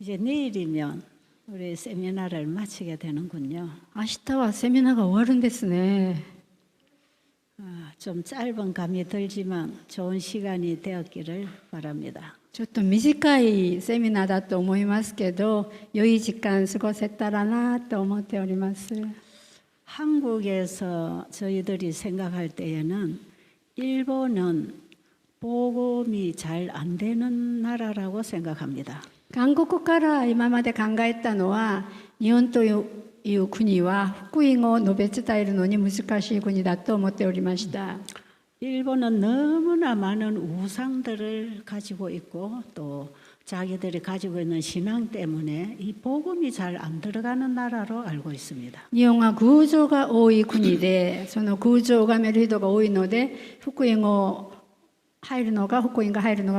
이제 내일이면 우리 세미나를 마치게 되는군요. 明日はセミナーが終わるんですね。 좀 짧은 감이 들지만 좋은 시간이 되었기를 바랍니다. ちょっと短いセミナーだと思いますけど、良い時間過ごせたらなと思っております。 한국에서 저희들이 생각할 때에는 일본은 복음이 잘 안 되는 나라라고 생각합니다. 韓国から今まで考えたのは、日本という国は福音を述べ伝えるのに難しい国だと思っておりました。 일본은 너무나 많은 우상들을 가지고 있고 또 자기들이 가지고 있는 신앙 때문에 이 복음이 잘 안 들어가는 나라로 알고 있습니다. 日本は偶像が多い国で、その偶像を拝める人が多いので、福音が入るのが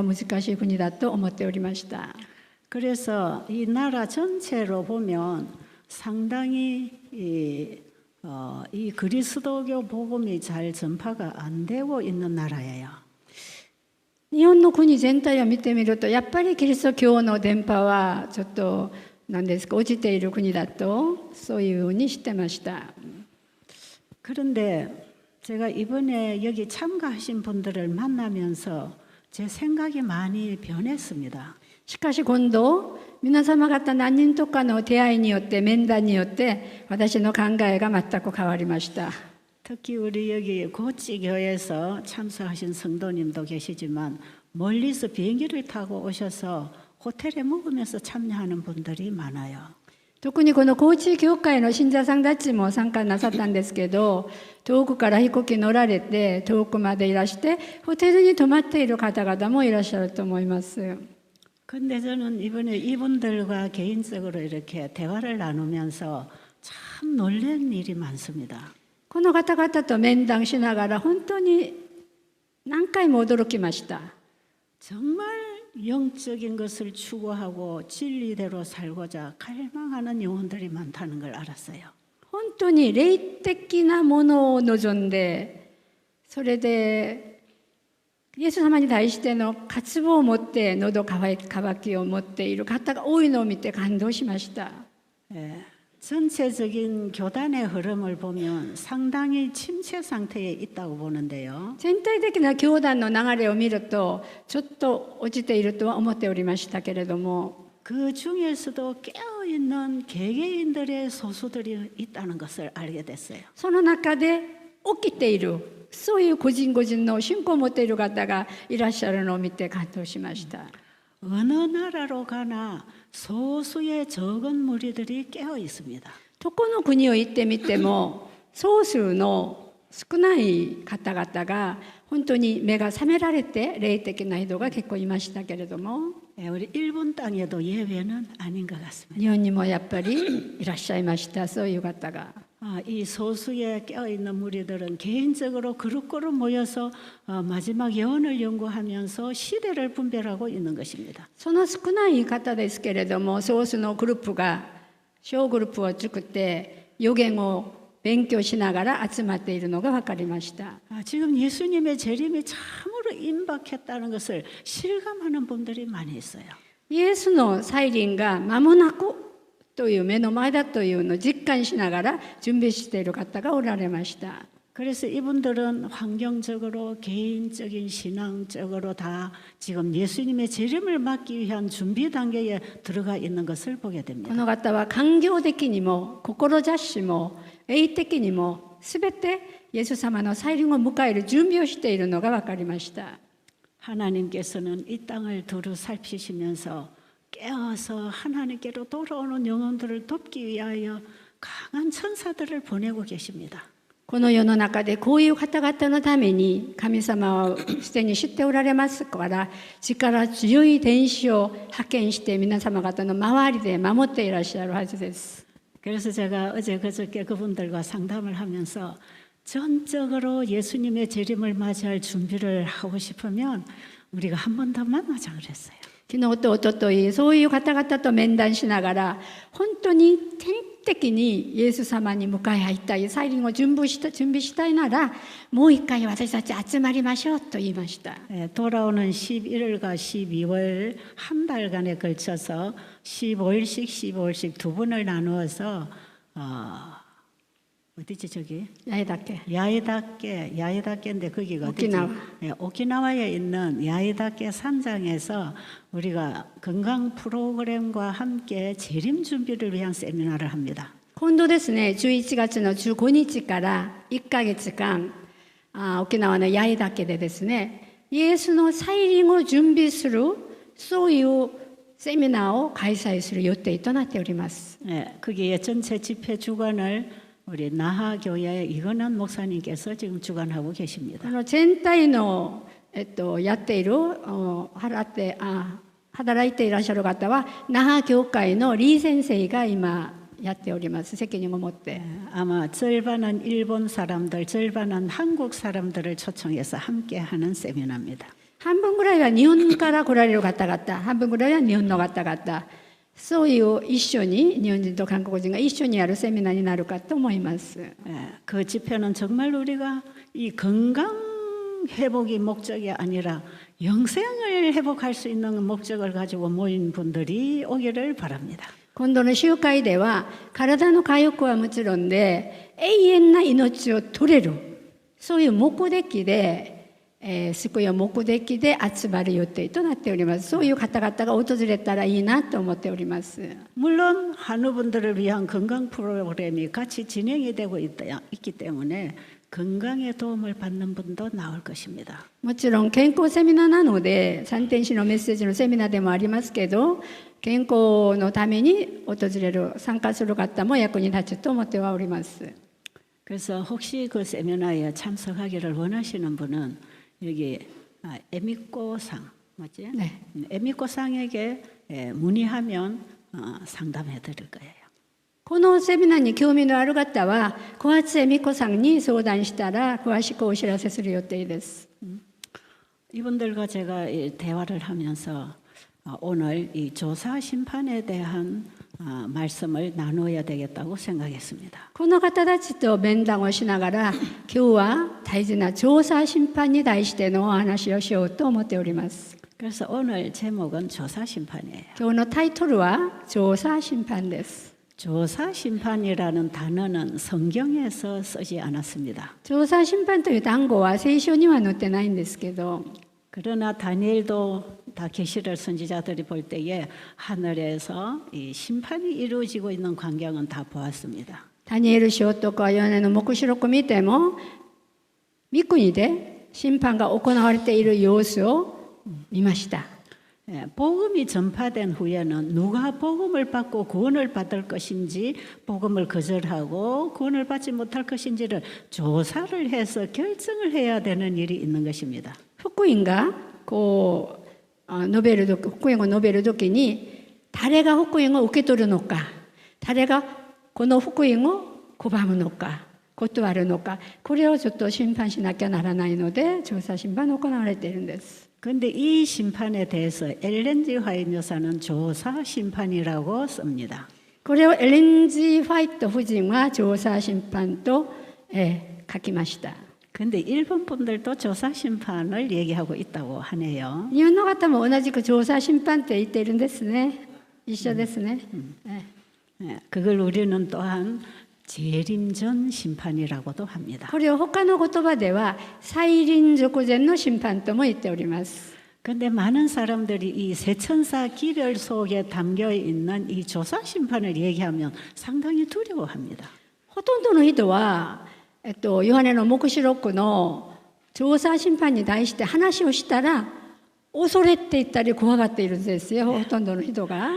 難しい国だと思っておりました。 그래서 이 나라 전체로 보면 상당히 이 그리스도교 복음이 잘 전파가 안 되고 있는 나라예요. 日本の国全体を見てみると、やっぱりキリスト教の伝播はちょっと何ですか、落ちている国だとそういうふうに知ってました。 그런데 제가 이번에 여기 참가하신 분들을 만나면서 제 생각이 많이 변했습니다. しかし今度、皆様方何人とかの出会いによって、面談によって、私の考えが全く変わりました。 특히 우리 여기 고찌교에서 참석하신 성도님도 계시지만 멀리서 비행기를 타고 오셔서 호텔에 묵으면서 참여하는 분들이 많아요. 特にこの高知教会の信者さんたちも参加なさったんですけど、遠くから飛行機乗られて遠くまでいらして、ホテルに泊まっている方々もいらっしゃると思います。 근데 저는 이번에 이분들과 개인적으로 이렇게 대화를 나누면서 참 놀란 일이 많습니다. この方々と面談しながら本当に何回も驚きました。 정말 영적인 것을 추구하고 진리대로 살고자 갈망하는 영혼들이 많다는 걸 알았어요. 本当に霊的なものを望んで、それでイエス様に対しての渇望を持って、喉渇きを持っている方が多いのを見て感動しました。 전체적인 교단의 흐름을 보면 상당히 침체 상태에 있다고 보는데요. 全体的な教団の流れを見ると、ちょっと落ちているとは思っておりましたけれども、 그 중에서도 깨어있는 개개인들의 소수들이 있다는 것을 알게 됐어요. その中で起きている、そういう個人個人の信仰を持っている方がいらっしゃるのを見て感動しました。 어느 나라로 가나 소수의 적은 무리들이 깨어 있습니다. どこの国を行ってみても、総数の少ない方々が本当に目が覚められて、霊的な人が結構いましたけれども、 우리 일본 땅에도 예외는 아닌 것 같습니다. 日本にもやっぱりいらっしゃいました、そういう方が。 이 소수의 깨어있는 무리들은 개인적으로 그룹으로 모여서 마지막 예언을 연구하면서 시대를 분별하고 있는 것입니다. その少ない方ですけれども、ソースのグループが小グループを作って予言を勉強しながら集まっているのが分かりました。 지금 예수님의 재림이 참으로 임박했다는 것을 실감하는 분들이 많이 있어요. イエスの再臨が間もなくという目の前だというのを実感しながら準備している方がおられました。 그래서 이분들은 환경적으로 개인적인 신앙적으로 다 지금 예수님의 재림을 맞기 위한 준비 단계에 들어가 있는 것을 보게 こ 됩니다. の方は環境的にも志も霊的にもすべてイエス様の再臨を迎える準備をしているのが分かりました。 하나님께서는 이 땅을 두루 살피시면서 깨어서 하나님께로 돌아오는 영혼들을 돕기 위하여 강한 천사들을 보내고 계십니다. この世の中でこういう方々のために神様はすでに知っておられますから、力強い天使を派遣して皆様方の周りで守っていらっしゃるはずです。 그래서 제가 어제 그저께 그분들과 상담을 하면서 전적으로 예수님의 재림을 맞이할 준비를 하고 싶으면 우리가 한 번 더 만나자 그랬어요. 昨日と一昨日そういう方々と面談しながら、本当に的にイエス様に迎え入ったい、再臨を準備したいなら、もう一回私たち集まりましょうと言いました。 돌아오는 11월과 12월 한 달간에 걸쳐서 15일씩 15일씩 두 번을 나누어서 어디지 저기? 八重岳。 야에다케인데 거기가 어디지? 오키나와. 오키나와에 있는 야에다케 산장에서 우리가 건강 프로그램과 함께 재림 준비를 위한 세미나를 합니다. 今度ですね、11月の15日から1ヶ月間、沖縄の八重岳でですね、イエスの再臨を準備する、そういうセミナーを開催する予定となっております。 거기에 전체 집회 주관을 우리 나하교회의 이건환 목사님께서 지금 주관하고 계십니다. 全体の、やっている、働いていらっしゃる方は、那覇教会のリー先生が今やっております。責任を持って。 아마 절반은 일본 사람들, 절반은 한국 사람들을 초청해서 함께하는 세미나입니다. 半分ぐらいは日本から来られる方々、半分ぐらいは日本の方々、そういう一緒に日本人と韓国人が一緒にやるセミナーになるかと思います。 그 집회는 정말 우리가 이 건강 회복이 목적이 아니라 영생을 회복할 수 있는 목적을 가지고 모인 분들이 오기를 바랍니다. 今度の集会では体の回復はもちろんで永遠な命を取れる、そういう目的で、救いを目的で集まる予定となっております。そういう方々が訪れたらいいなと思っております。 물론 한우분들을 위한 건강 프로그램이 같이 진행이 되고 있기 때문에 건강에 도움을 받는 분도 나올 것입니다. もちろん健康セミナーなので、三天使のメッセージのセミナーでもありますけど、健康のために訪れる、参加する方も役に立つと思ってはおります。 그래서 혹시 그 세미나에 참석하기를 원하시는 분은 여기 에미꼬상 맞지? 네. 에미꼬상에게 문의하면 상담해 드릴 거예요. このセミナーに興味のある方は、小松恵美子さんに相談したら詳しくお知らせする予定です。 이분들과 제가 대화를 하면서 오늘 이 조사 심판에 대한 말씀을 나누어야 되겠다고 생각했습니다. この方たちと面談をしながら、今日は大事な調査審判に対してのお話をしようと思っております。 그래서 오늘 제목은 조사 심판이에요. 今日のタイトルは調査審判です。 조사 심판이라는 단어는 성경에서 쓰지 않았습니다. 調査審判という単語は聖書には載ってないんですけど、 그러나 다니엘도 다 계시를 선지자들이 볼 때에 하늘에서 이 심판이 이루어지고 있는 광경은 다 보았습니다. ダニエル書とかヨハネの黙示録見ても、御国で審判が行われている様子を見ました。 복음이 전파된 후에는 누가 복음을 받고 구원을 받을 것인지, 복음을 거절하고 구원을 받지 못할 것인지를 조사를 해서 결정을 해야 되는 일이 있는 것입니다. 福音がこう述べるとき、福音を述べるときに、誰が福音を受け取るのか、誰がこの福音を拒むのか、断るのか、これをちょっと審判しなきゃならないので、調査審判が行われているんです。 그런데 이 심판에 대해서 엘렌지 화이트 여사는 조사 심판이라고 씁니다. これをエレンジ・ファイト夫人は調査審判と、書きました。 그런데 일본 분들도 조사 심판을 얘기하고 있다고 하네요. 日本の方も同じく調査審判って言っているんですね。一緒ですね。 그걸 우리는 또한 재림전 심판이라고도 합니다. これを他の言葉では再臨直前の審判とも言っております。 그런데 많은 사람들이 이 세천사 기별 속에 담겨 있는 이 조사 심판을 얘기하면 상당히 두려워합니다. ほとんどの人は、ヨハネの黙示録の調査審判に対して話をしたら恐れていったり怖がっているんですよ、ほとんどの人が。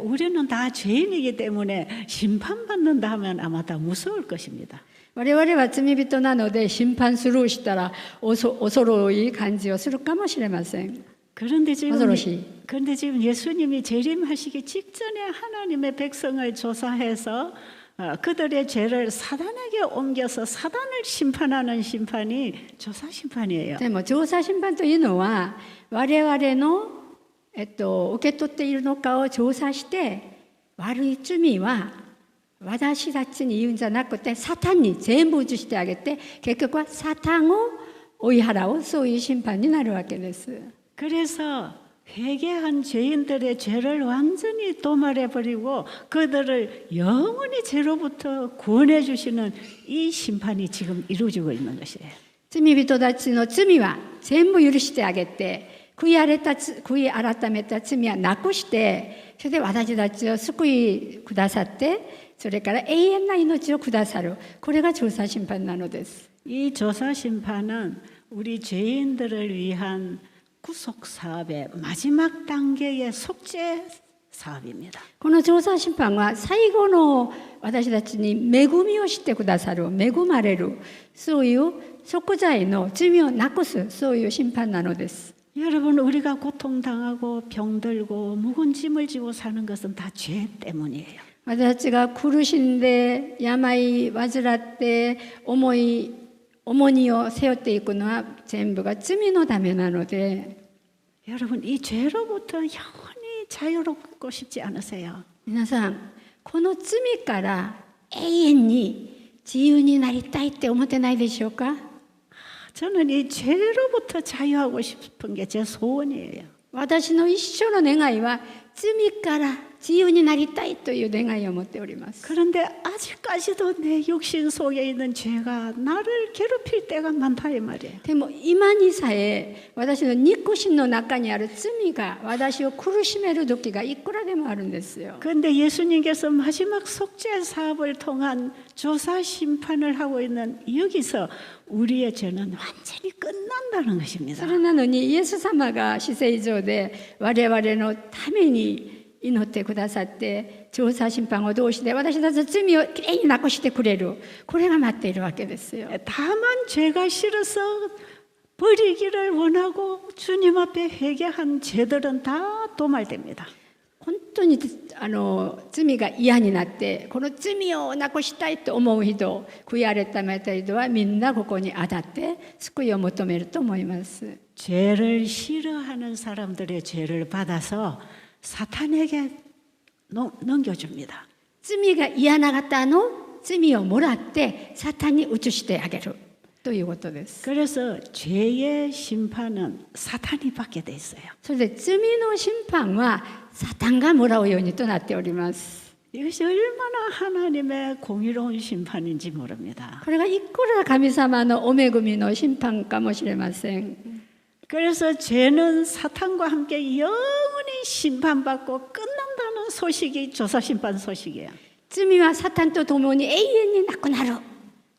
우리는 다 죄인이기 때문에 심판받는다 하면 아마 다 무서울 것입니다. 我々は罪人なので審判スルーしたら恐ろい感じをするかもしれません。 그런데 어서러시. 지금 예수님이 재림하시기 직전에 하나님의 백성을 조사해서 그들의 죄를 사단에게 옮겨서 사단을 심판하는 심판이 조사 심판이에요. でも調査審判というのは我々の、受け取っているのかを調査して、悪い罪は私たちに言うんじゃなくてサタンに全部移してあげて結局はサタンを追い払うそういう審判になるわけです。 그래서 회개한 죄인들의 죄를 완전히 도말해버리고 그들을 영원히 죄로부터 구원해 주시는 이 심판이 지금 이루어지고 있는 것이에요. 罪人たちの罪は全部許してあげて悔い改めた罪はなくしてそれで私たちを救いくださってそれから永遠な命をくださるこれが調査審判なのです。 이 조사 심판은 우리 죄인들을 위한 구속 사업의 마지막 단계의 속죄 사업입니다. この調査審判は最後の私たちに恵みをしてくださる恵まれるそういう贖罪の罪をなくすそういう審判なのです。 여러분 우리가 고통당하고 병들고 무거운 짐을 지고 사는 것은 다 죄 때문이에요. 私たちが苦しんで病患って重荷を背負っていくのは全部が罪のためなので 여러분 이 죄로부터 영원히 자유롭고 싶지 않으세요? 皆さんこの罪から永遠に自由になりたいって思ってないでしょうか？ 저는 이 죄로부터 자유하고 싶은 게 제 소원이에요. 私の一生の願いは罪から自由になりたいという願いを持っております。 그런데 아직까지도 내 육신 속에 있는 죄가 나를 괴롭힐 때가 많다 이 말이에요. でも今にさえ私の肉親の中にある罪が私を苦しめる時がいくらでもあるんですよ。 그런데 예수님께서 마지막 속죄 사업을 통한 조사 심판을 하고 있는 여기서 우리의 죄는 완전히 끝난다는 것입니다. それなのにイエス様が死聖上で我々のために祈ってくださって調査審判を通して私たちの罪をきれいになくしてくれるこれが待っているわけですよ。 다만 죄가 싫어서 버리기를 원하고 주님 앞에 회개한 죄들은 다 도말됩니다. 本当に罪が嫌になってこの罪をなくしたいと思う人悔い改めた人はみんなここに当たって救いを求めると思います。 죄를 싫어하는 사람들의 죄를 받아서 사탄에게 넘겨줍니다. 罪が嫌な方の罪をもらってサタンに移してあげるということです。 그래서 죄의 심판은 사탄이 받게 돼 있어요. それで罪の審判はサタンがもらうようにとなっております。 이것이 얼마나 하나님의 공의로운 심판인지 모릅니다. これがいくら神様のお恵みの審判かもしれません。 그래서 죄는 사탄과 함께 영원히 심판받고 끝난다는 소식이 조사 심판 소식이에요. 罪はサタンと共に永遠になくなる。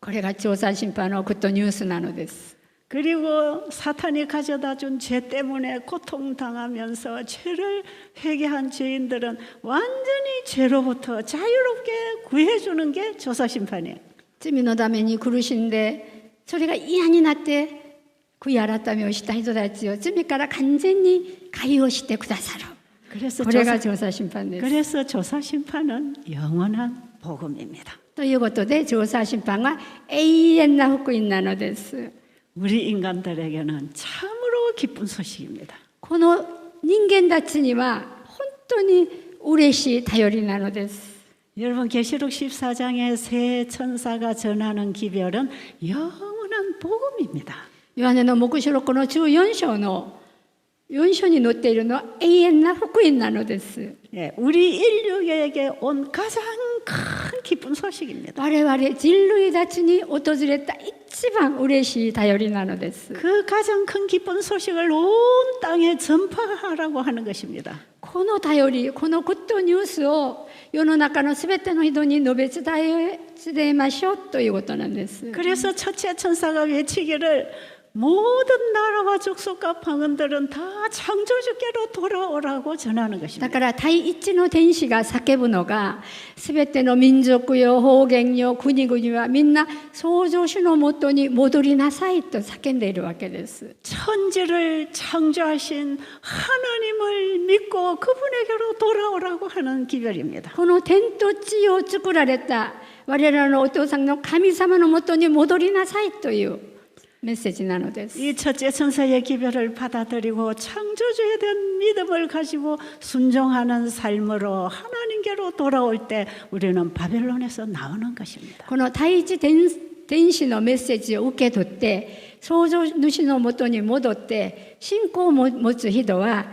これが調査審判のグッドニュースなのです。 그리고 사탄이 가져다 준 죄 때문에 고통당하면서 죄를 회개한 죄인들은 완전히 죄로부터 자유롭게 구해주는 게 조사 심판이에요. 罪のために苦しんでそれが嫌になって悔い改めをした人たちを罪から完全に解放してくださる。 그래서 これが調査審判です。 그래서 조사 심판은 영원한 복음입니다. ということで調査審判は永遠な福音なのです。 우리 인간들에게는 참으로 기쁜 소식입니다. この人間たちには本当に嬉しい頼りなのです。 여러분 계시록 14장의 새 천사가 전하는 기별은 영원한 복음입니다. ヨハネの黙示録の14章の4章に載っているのは永遠な福音なのです。 예, 우리 인류에게 온 가장 큰 기쁜 소식입니다. 我々人類たちに訪れた一番嬉しい頼りなのです。 그 가장 큰 기쁜 소식을 온 땅에 전파하라고 하는 것입니다. この頼り、このグッドニュースを世の中のすべての人に述べ伝えましょうということなんです。 그래서 첫째 천사가 외치기를 모든 나라와 족속과 방언들은 다 창조주께로 돌아오라고 전하는 だ 것입니다. から第一の天使が叫ぶのがすべての民族よ方言よ国々はみんな創造主のもとに戻りなさいと叫んでいるわけです。 천지를 창조하신 하나님을 믿고 그분에게로 돌아오라고 하는 기별입니다. この天と地を作られた我らのお父さんの神様のもとに戻りなさいというメッセージなのです。 이 첫째 천사의 기별을 받아들이고 창조주에 대한 믿음을 가지고 순종하는 삶으로 하나님께로 돌아올 때 우리는 바벨론에서 나오는 것입니다. この第一天使のメッセージを受け取って創造主のもとに戻って信仰を持つ人は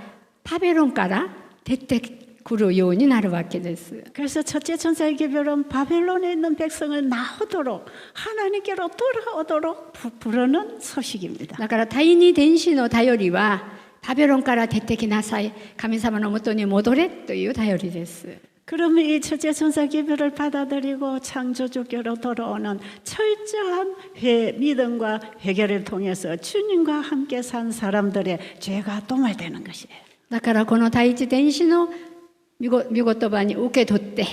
バベロンから出てくるようになるわけです。 그래서 첫째 천사의 기별은 바벨론에 있는 백성을 나오도록 하나님께로 돌아오도록 부르는 소식입니다. だから第二天使の頼りはバベロンから出てきなさい、神様のもとに戻れという頼りです。 그러면 이 첫째 천사 기별을 받아들이고 창조주께로 돌아오는 철저한 믿음과 회개를 통해서 주님과 함께 산 사람들의 죄가 도말되는 것이에요. だからこの第一天使の御言葉に受け取って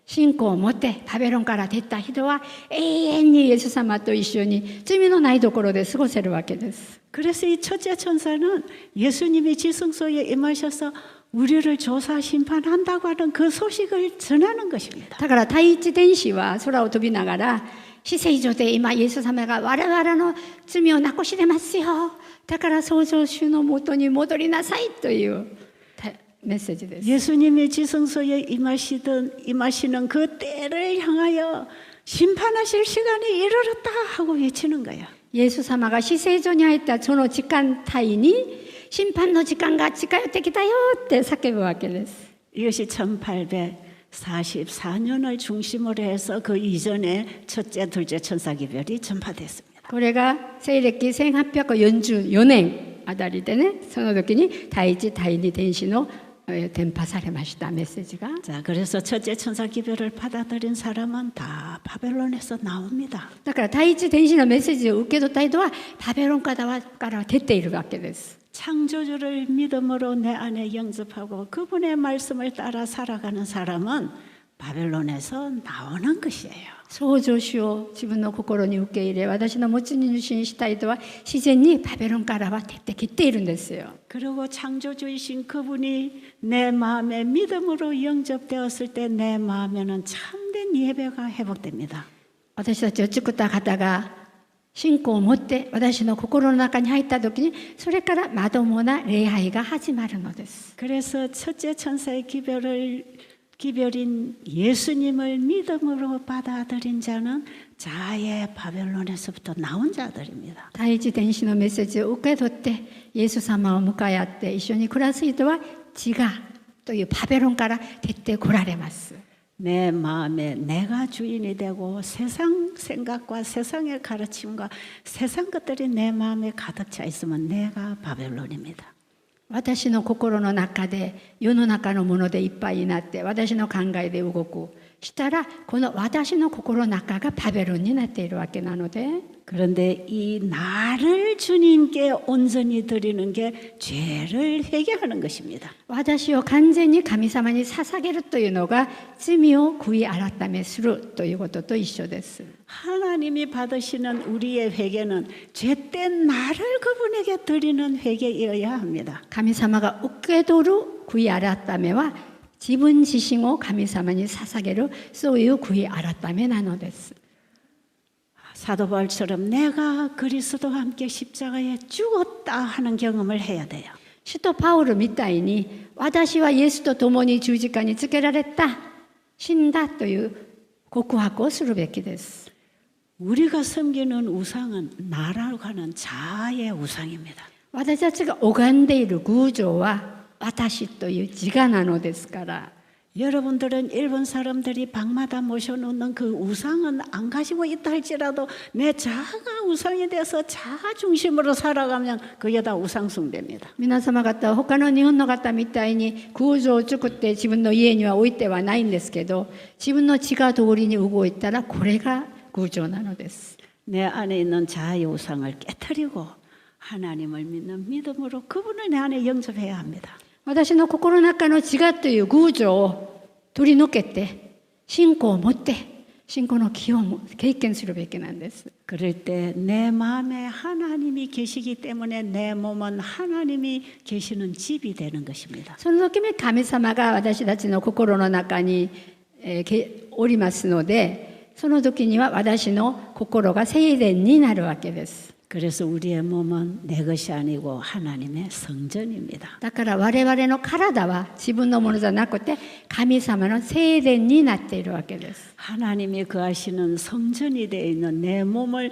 信仰を持ってバベロンから出た人は永遠にイエス様と一緒に罪のないところで過ごせるわけです。 그래서 이 첫째 천사는 예수님이 지성소에 임하셔서 우리를 조사 심판한다고 하는 그 소식을 전하는 것입니다. だから第一天使は空を飛びながら死聖所で今イエス様が我々の罪をなくしてますよ、だから創造主のもとに戻りなさいというメッセージです。 예수님이 지성소에 임하시는 그 때를 향하여 심판하실 시간이 이르렀다 하고 외치는 거예요. イエス様が死聖所に入ったその時間帯に審判の時間が近寄ってきたよって叫ぶわけです。 이것이 1844년을 중심으로 해서 그 이전에 첫째, 둘째 천사기별이 전파됐습니다. これが西暦1844年あたりでね、その時に第一第二天使の伝播されましたメッセージが。 자, 그래서 첫째 천사기별을 받아들인 사람은 다 바벨론에서 나옵니다. だから第一天使のメッセージを受け取った人はバベロンから出ているわけです。 창조주를 믿음으로 내 안에 영접하고 그분의 말씀을 따라 살아가는 사람은 바벨론에서 나오는 것이에요. 創造主を自分の心に受け入れ私の持ち主にした人は自然にバベロンからは出てきているんですよ。 그리고 창조주이신 그분이 내 마음에 믿음으로 영접되었을 때 내 마음에는 참된 예배가 회복됩니다. 私たちを作った方が信仰を持って私の心の中に入った時にそれからまともな礼拝が始まるのです。 그래서 첫째 천사의 기별인 예수님을 믿음으로 받아들인 자는 자의 바벨론에서부터 나온 자들입니다. 第一天使のメッセージを受け取ってイエス様を向かい合って一緒に暮らす人は自我というバベロンから出てこられます。 내 마음에 내가 주인이 되고 세상 생각과 세상의 가르침과 세상 것들이 내 마음에 가득 차 있으면 내가 바벨론입니다. 私の心の中で世の中のものでいっぱいになって私の考えで動くしたらこの私の心の中がバベロンになっているわけなので 그런데 이 나를 주님께 온전히 드리는 게 죄를 회개하는 것입니다. 私を完全に神様に捧げるというのが罪を悔い改めするということと一緒です。 하나님이 받으시는 우리의 회개는 죄된 나를 그분에게 드리는 회개이어야 합니다. 神様が受け取る悔い改めは自分自身を神様に捧げるそういう悔い改めなのです。 사도 바울처럼 내가 그리스도와 함께 십자가에 죽었다 하는 경험을 해야 돼요. 使徒パウルみたいに私はイエスと共に十字架につけられた死んだという告白をするべきです。 우리가 섬기는 우상은 나라고 하는 자아의 우상입니다. 私たちが拝んでいる偶像は私という自我なのですから 여러분들은 일본 사람들이 방마다 모셔놓는 그 우상은 안 가지고 있다 할지라도 내 자아가 우상이 돼서 자아 중심으로 살아가면 그게 다 우상 숭배입니다. 皆様方は他の日本の方みたいに偶像を作って自分の家には置いてはないんですけど自分の自我通りに動いたらこれが偶像なのです。 내 안에 있는 자아의 우상을 깨뜨리고 하나님을 믿는 믿음으로 그분을 내 안에 영접해야 합니다. 私の心の中の自我という偶像を取り除けて信仰を持って信仰の気を経験するべきなんです。 그럴 때 내 마음에 하나님이 계시기 때문에 내 몸은 하나님이 계시는 집이 되는 것입니다. その時に神様が私たちの心の中におりますのでその時には私の心が聖殿になるわけです。 그래서 우리의 몸은 내 것이 아니고 하나님의 성전입니다. だから我々の体は自分のものじゃなくて神様の聖殿になっているわけです。 하나님이 거하시는 성전이 되어 있는 내 몸을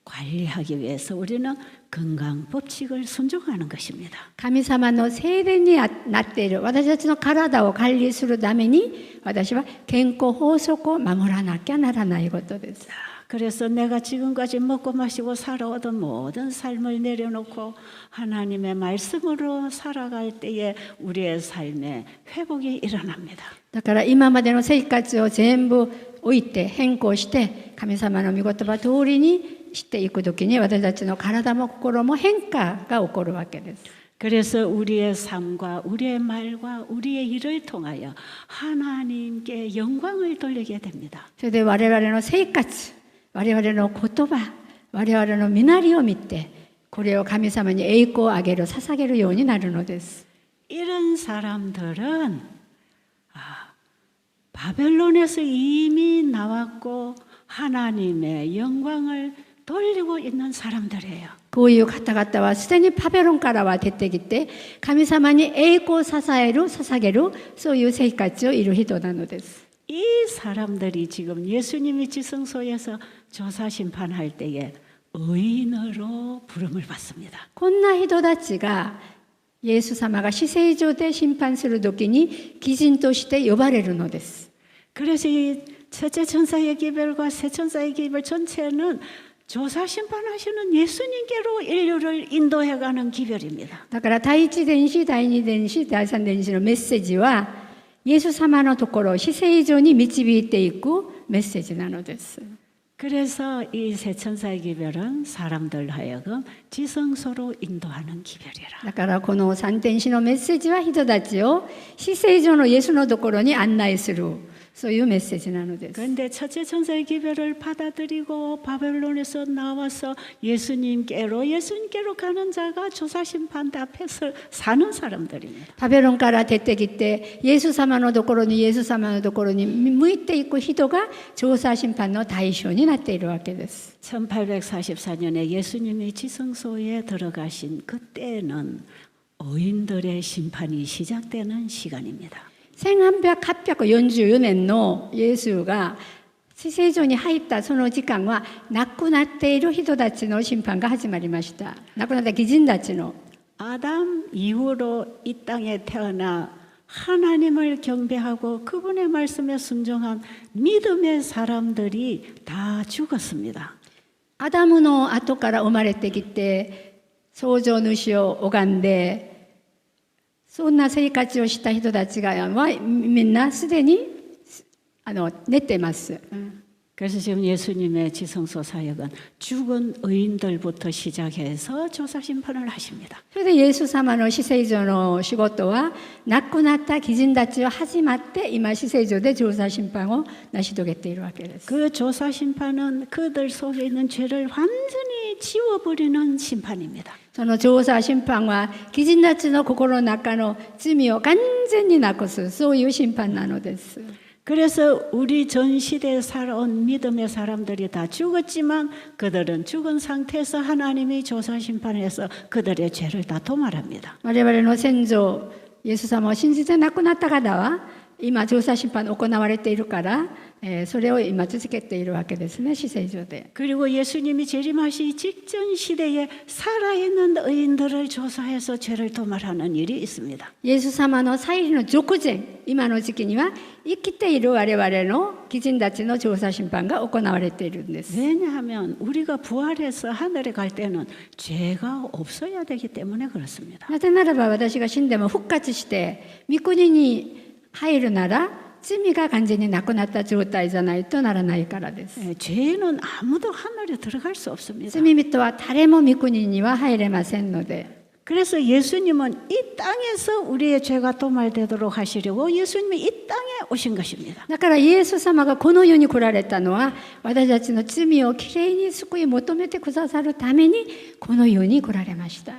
관리하기 위해서 우리는 건강 법칙을 순종하는 것입니다. 神様の聖殿になっている私たちの体を管理するために私は健康法則を守らなきゃならないことです。 그래서 내가 지금까지 먹고 마시고 살아오던 모든 삶을 내려놓고 하나님의 말씀으로 살아갈 때에 우리의 삶에 회복이 일어납니다. だから今までの生活を全部置いて変更して神様の御言葉通りにしていくときに私たちの体も心も変化が起こるわけです。 그래서 우리의 삶과 우리의 말과 우리의 일을 통하여 하나님께 영광을 돌리게 됩니다. それで我々の生活我々の言葉我々の身なりを見てこれを神様に栄光をあげる捧げるようになるのです。 이런 사람들은 바벨론에서 이미 나왔고 하나님의 영광을 돌리고 있는 사람들이에요. こういう方々はすでにパベロンからは出てきて神様に栄光を捧げるそういう生活をいる人なのです。 이 사람들이 지금 예수님이 지성소에서 조사 심판할 때에 의인으로 부름을 받습니다. こんな人たちがイエス様が至聖所で審判するときに義人として呼ばれるのです。 그래서 이 첫째 천사의 기별과 세 천사의 기별 전체는 조사 심판하시는 예수님께로 인류를 인도해가는 기별입니다. だから第一伝子第二伝子第三伝子のメッセージはイエス様のところ至聖所に導いていくメッセージなのです。 그래서 이 세 천사의 기별은 사람들 하여금 지성소로 인도하는 기별이라. だからこの三天使のメッセージは人たちを至聖所のイエスのところに案内するそういうメッセージなのです。 그런데 첫째 천사의 기별을 받아들이고 바벨론에서 나와서 예수님께로 가는 자가 조사 심판 앞에서 사는 사람들입니다. パベロンから出てきてイエス様のところにイエス様のところに向いていく人が調査審判の対象になっているわけです。 1844년에 예수님이 지성소에 들어가신 그때는 의인들의 심판이 시작되는 시간입니다. 1844年のイエスが至聖所に入ったその時間は亡くなっている人たちの審判が始まりました。亡くなった義人たちの 아담 이후로 이 땅에 태어나 하나님을 경배하고 그분의 말씀에 순종한 믿음의 사람들이 다 죽었습니다. アダムの後から生まれてきて創造主を拝んでそんな生活をした人たちがみんなすでに寝てます。 그래서 지금 예수님의 지성소 사역은 죽은 의인들부터 시작해서 조사 심판을 하십니다. それでイエス様の至聖所の仕事は亡くなった義人たちを始まって今至聖所で調査審判を成し遂げているわけです。 그 조사 심판은 그들 속에 있는 죄를 완전히 지워버리는 심판입니다. その調査審判は義人たちの心の中の罪を完全になくすそういう審判なのです。 그래서 우리 전 시대에 살아온 믿음의 사람들이 다 죽었지만 그들은 죽은 상태에서 하나님이 조사 심판해서 그들의 죄를 다 도말합니다. 我々の先祖イエス様を信じて亡くなった方は今調査審判行われているから、それを今続けているわけですね至聖所で。 그리고 예수님이 재림하시기 직전 시대에 살아있는 의인들을 조사해서 죄를 도말하는 일이 있습니다. イエス様の再臨の直前今の時期には生きている我々の義人たちの調査審判が行われているんです。 왜냐하면 우리가 부활해서 하늘에 갈 때는 죄가 없어야 되기 때문에 그렇습니다. なぜならば私が死んでも復活して御国に入るなら罪が完全になくなった状態じゃないとならないからです。 죄는 아무도 하늘에 들어갈 수 없습니다. 罪人は誰も御国には入れませんので 그래서 예수님은 이 땅에서 우리의 죄가 도말되도록 하시려고 예수님이 이 땅에 오신 것입니다. だからイエス様がこの世に来られたのは私たちの罪をきれいに救い求めてくださるためにこの世に来られました。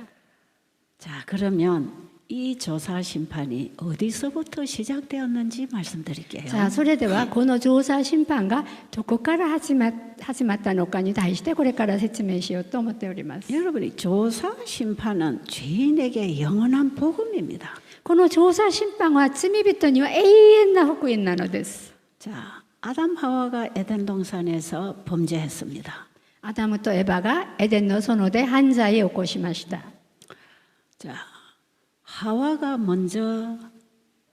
자, 그러면 이 조사 심판이 어디서부터 시작되었는지 말씀드릴게요. さあそれではこの調査審判がどこから始まったのかに対してこれから説明しようと思っております。 여러분이 조사 심판은 죄인에게 영원한 복음입니다. この調査審判は罪人には永遠な福音なのです。 자, 아담 하와가 에덴 동산에서 범죄했습니다. アダムとエバがエデンの園で犯罪を起こしました。 자, 하와가 먼저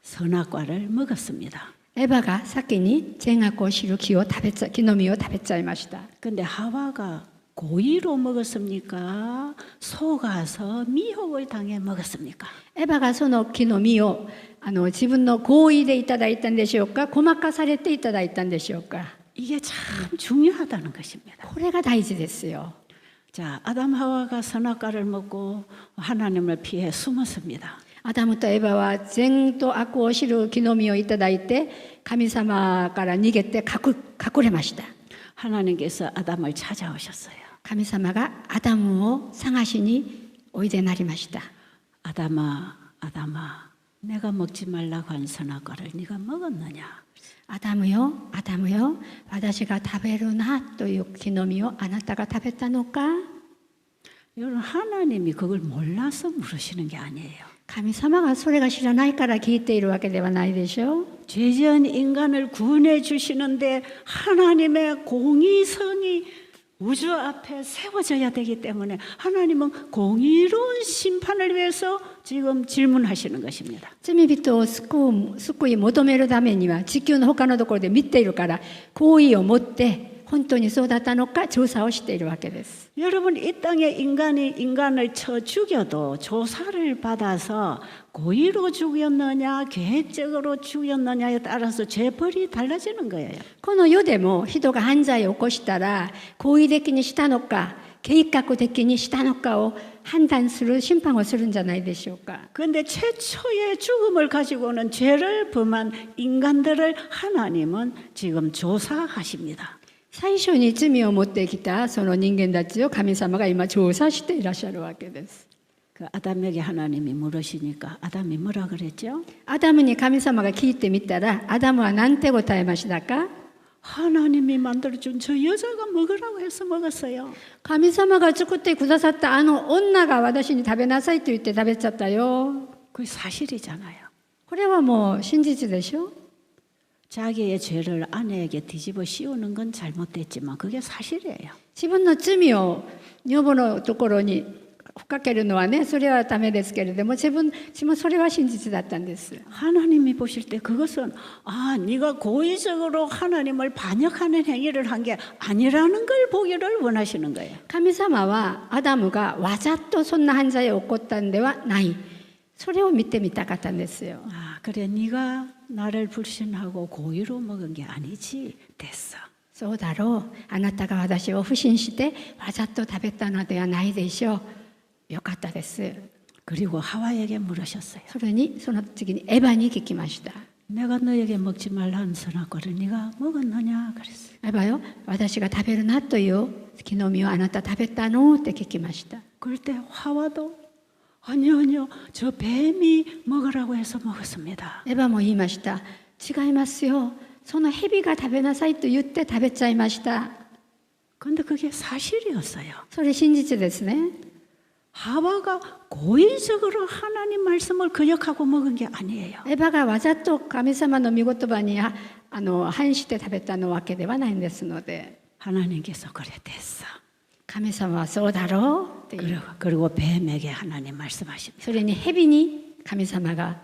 선악과를 먹었습니다. エバが先に善悪を知る木の実を食べちゃいました。 근데 하와가 고의로 먹었습니까? 속아서 미혹을 당해 먹었습니까? エバがその木の実を自分の行為でいただいたんでしょうか、ごまかされていただいたんでしょうか。 이게 참 중요하다는 것입니다. これが大事ですよ。 자, 아담 하와가 선악과를 먹고 하나님을 피해 숨었습니다. アダムとエバは善と悪を知る木の実をいただいて神様から逃げて隠れました。 하나님께서 아담을 찾아오셨어요. 神様がアダムを探しにおいでになりました。 아담아, 내가 먹지 말라고 한 선악과를 네가 먹었느냐? アダムよ、アダムよ、私が食べるなという木の実をあなたが食べたのか。 여러분, 하나님이 그걸 몰라서 물으시는 게 아니에요. 神様がそれが知らないから聞いているわけではないでしょう。 죄지은 인간을 구원해 주시는데 하나님의 공의선이 우주 앞에 세워져야 되기 때문에 하나님은 공의로운 심판을 위해서 지금 질문하시는 것입니다. 罪人を救い求めるためには地球の他のところで見ているから好意を持って本当にそうだったのか調査をしているわけです。 여러분, 이 땅에 인간이 인간을 쳐 죽여도 조사를 받아서 고의로 죽였느냐 계획적으로 죽였느냐에 따라서 죄벌이 달라지는 거예요. この世でも人が犯罪を起こしたら好意的にしたのか計画的にしたのかを判断する審判をするんじゃないでしょうか。 그런데 최초의 죽음을 가지고는 죄를 범한 인간들을 하나님은 지금 조사하십니다. 最初に罪を持ってきたその人間たちを神様が今調査していらっしゃるわけです。 그 아담에게 하나님이 물으시니까 아담이 뭐라 그랬죠? アダムに神様が聞いてみたらアダムは何て答えましたか。 하나님이 만들어준 저 여자가 먹으라고 해서 먹었어요. 神様が作ってくださったあの女が私に食べなさいと言って食べちゃったよ。 그게 사실이잖아요. これはもう真実でしょ。 자기의 죄를 아내에게 뒤집어 씌우는 건 잘못됐지만 그게 사실이에요. 自分の罪を女房のところにふっかけるのはね、それはダメですけれども自分もそれは真実だったんです。 하나님이 보실 때 그것은 네가 고의적으로 하나님을 반역하는 행위를 한 게 아니라는 걸 보기를 원하시는 거예요. 神様はアダムがわざとそんな犯罪を起こったんではない。それを見てみたかったんですよ。 그래 네가 나를 불신하고 고의로 먹은 게 아니지 됐어. そうだろう。あなたが私を不信してわざと食べたのではないでしょう。よかったです。 그리고 하와에게 물으셨어요. その次にエバに聞きました。 내가 너에게 먹지 말라는 선악과를 네가 먹었느냐 그랬어요. エバよ、私が食べるなという木の実をあなた食べたのって聞きました。 그럴 때 하와도 아니요 저 뱀이 먹으라고 해서 먹었습니다. エバも言いました。違いますよ。その蛇が食べなさいと言って食べちゃいました。 근데 그게 사실이었어요. それ真実ですね。 하와가 고의적으로 하나님 말씀을 거역하고 먹은 게 아니에요. エバがわざと神様の御言葉に反して食べたのわけではないんですので、 하나님께서 그래 됐어. 神様はそうだろうっていう。 그리고 뱀에게 하나님 말씀하십니다. それに蛇に神様が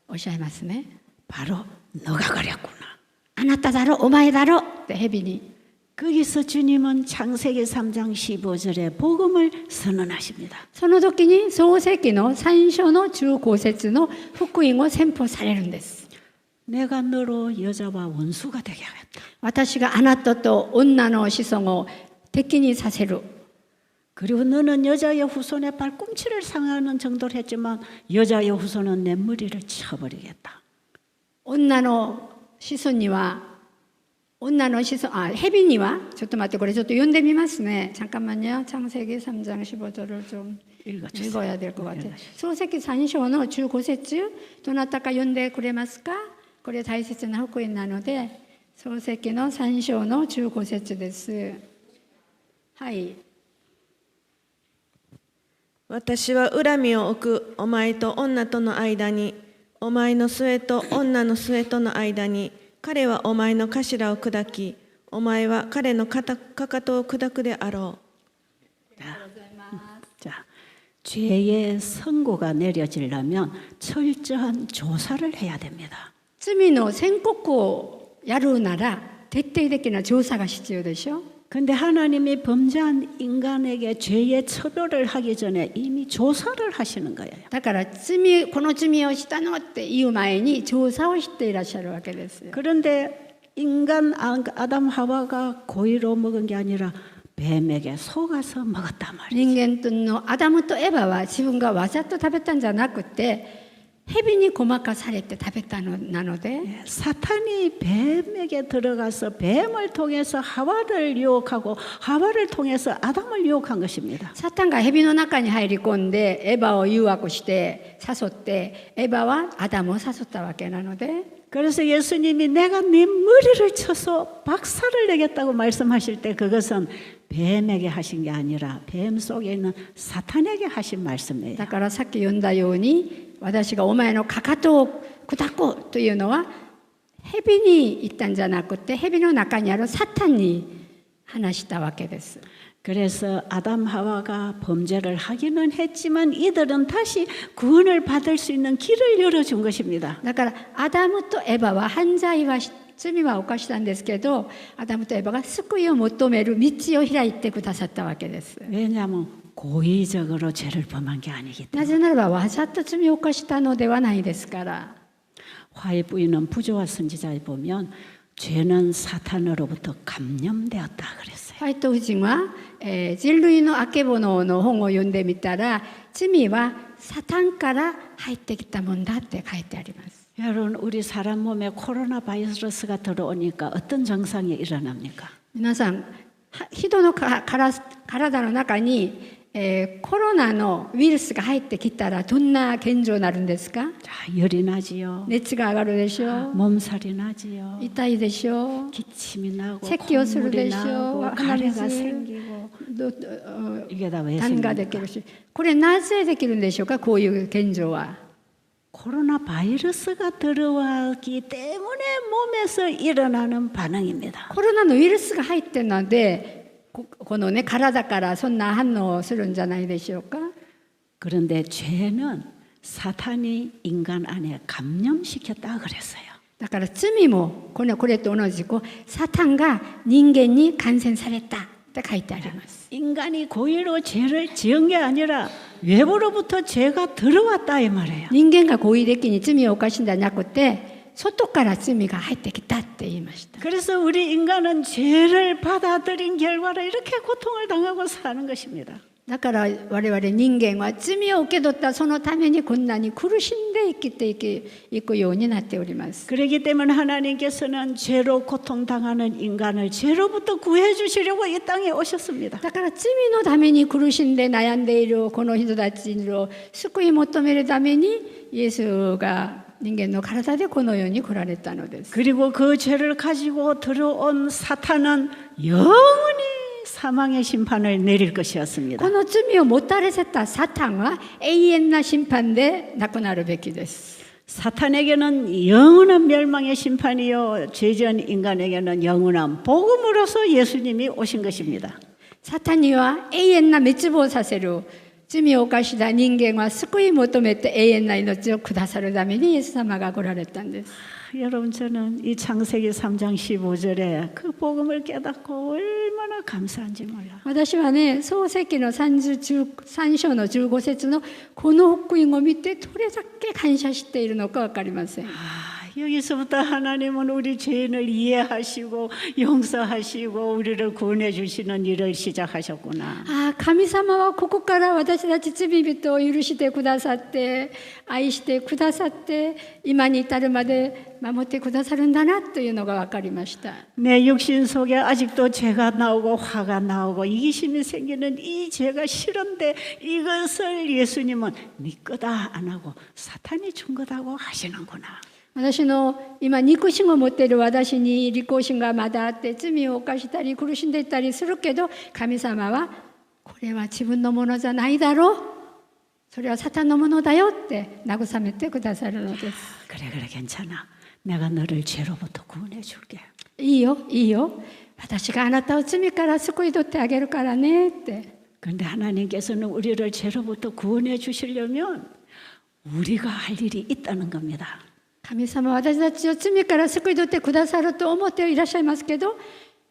おっしゃいますね。 바로 너가 그랬구나. あなただろ、お前だろって蛇に。 거기서 주님은 창세기 3장 15절에 복음을 선언하십니다. その時に創世記の3章の15節の福音を宣布されるんです。 내가 너로 여자와 원수가 되게 하겠다. 私があなたと女の子孫を敵にさせる。 그리고 너는 여자의 후손의 발꿈치를 상하는 정도로 했지만 여자의 후손은 내 머리를 쳐버리겠다. 女の子孫には女の子孫、ヘビには、ちょっと待って、これちょっと読んでみますね。잠깐만요. 창세기 3장 15절을 좀 읽어야 될 것 같아요. 創世記3章の15節、どなたか読んでくれますか？これ大切な福音なので、創世記の3章の15節です。はい。私は恨みを置くお前と女との間に、お前の末と女の末との間に、彼はお前の頭を砕き、お前は彼のかかとを砕くであろう。 자, 죄의 선고가 내려지려면 철저한 조사를 해야 됩니다. 罪の宣告をやるなら徹底的な調査が必要でしょ。 근데 하나님이 범죄한 인간에게 죄의 처벌을 하기 전에 이미 조사를 하시는 거예요. だからこの罪をしたのって言う前に調査をしていらっしゃるわけです。 그런데 인간 아담 하와가 고의로 먹은 게 아니라 뱀에게 속아서 먹었단 말이에요. 人間のアダムとエバは自分がわざと食べたんじゃなくて蛇にごまかされて食べたのなので 사탄이 뱀에게 들어가서 뱀을 통해서 하와를 유혹하고 하와를 통해서 아담을 유혹한 것입니다. サタンが蛇の中に入り込んでエバを誘惑して誘ってエバはアダムを誘ったわけなので 그래서 예수님이 내가 네 머리를 쳐서 박살을 내겠다고 말씀하실 때 그것은 뱀에게 하신 게 아니라 뱀 속에 있는 사탄에게 하신 말씀이에요. だからさっき読んだように私がお前のかかとを砕こうというのは蛇に言ったんじゃなくて蛇の中にあるサタンに話したわけです。 그래서 아담 하와가 범죄를 하기는 했지만 이들은 다시 구원을 받을 수 있는 길을 열어준 것입니다. だからアダムとエバは罪は犯したんですけどアダムとエバが救いを求める道を開いてくださったわけです。 왜냐하면 고의적으로 죄를 범한 게 아니기 な 때문에. ぜならばわざと罪を犯したのではないですから。 화해 부인은 부조와 선지자에 보면 죄는 사탄으로부터 감염되었다 그랬어요. ホワイト夫人は、人類のあけぼのの本を読んでみたら罪はサタンから入ってきたもんだって書いてあります。 여러분 우리 사람 몸에 코로나 바이러스가 들어오니까 어떤 증상이 일어납니까? 皆さん人の体の中に、コロナのウイルスが入ってきたらどんな現状になるんですか？ 자, 열이 나지요. 熱が上がるでしょう。 몸살이 나지요. 痛いでしょう。 기침이 나고咳をする 콧물이 でしょう。 나고 鼻 가래가 水 생기고 ど 이게 다 왜 痰ができ 생깁니까? るし、これなぜできるんでしょうか？こういう現状は。 코로나 바이러스가 들어왔기 때문에 몸에서 일어나는 반응입니다. コロナのウイルスが入ってるのでこのね体からそんな反応をするんじゃないでしょうか。 그런데 죄는 사탄이 인간 안에 감염시켰다 그랬어요. だから罪もこれと同じくサタンが人間に感染されたって書いてあります。 인간이 고의로 죄를 지은 게 아니라 외부로부터 죄가 들어왔다 이 말이에요. 人間が故意的に罪を犯したんじゃなくて外から罪が入ってきたって言いました。 그래서 우리 인간은 죄를 받아들인 결과로 이렇게 고통을 당하고 사는 것입니다. だから我々人間は罪を受け取ったそのためにこんなに苦しんで生きていくようになっております。 그렇기 때문에 하나님께서는 죄로 고통당하는 인간을 죄로부터 구해 주시려고 이 땅에 오셨습니다. だから罪のために苦しんで悩んでいるこの人たちを救い求めるためにイエスが人間の体でこの世に来られたのです。 그리고 그 죄를 가지고 들어온 사탄은 영원히 사망의 심판을 내릴 것이었습니다. この罪をもたれせたサタンは永遠な審判で亡くなるべきです。 사탄에게는 영원한 멸망의 심판이요 죄지은 인간에게는 영원한 복음으로서 예수님이 오신 것입니다. サタンには永遠な滅亡させる罪を犯した人間は救い求めて永遠な命をくださるためにイエス様が来られたんです。 여러분 저는 이 창세기 3장 15절에 그 복음을 깨닫고 얼마나 감사한지 몰라요. 私はね、創世記の3章の15節のこの福音を見てどれだけ感謝しているのか分かりません。 아, 여기서부터 하나님은 우리 죄인을 이해하시고 용서하시고 우리를 구원해 주시는 일을 시작하셨구나. 神様はここから私たち罪人を許してくださって愛してくださって今に至るまで守ってくださるんだなというのが分かりました。 내 육신 속에 아직도 죄가 나오고 화가 나오고 이기심이 생기는 이 죄가 싫은데 이것을 예수님은 네 거다 안 하고 사탄이 준 거다고 하시는구나. 私の今肉心を持っている私に利口心がまだあって罪を犯したり苦しんでいたりするけど神様はこれは自分のものじゃないだろうそれはサタンのものだよって慰めてくださるのです。 그래 괜찮아. 내가 너를 죄로부터 구원해 줄게. いいよいいよ私があなたを罪から救い取ってあげるからねって。 그런데 하나님께서는 우리를 죄로부터 구원해 주시려면 우리가 할 일이 있다는 겁니다. 神様は私たちを罪から救い取ってくださると思っていらっしゃいますけど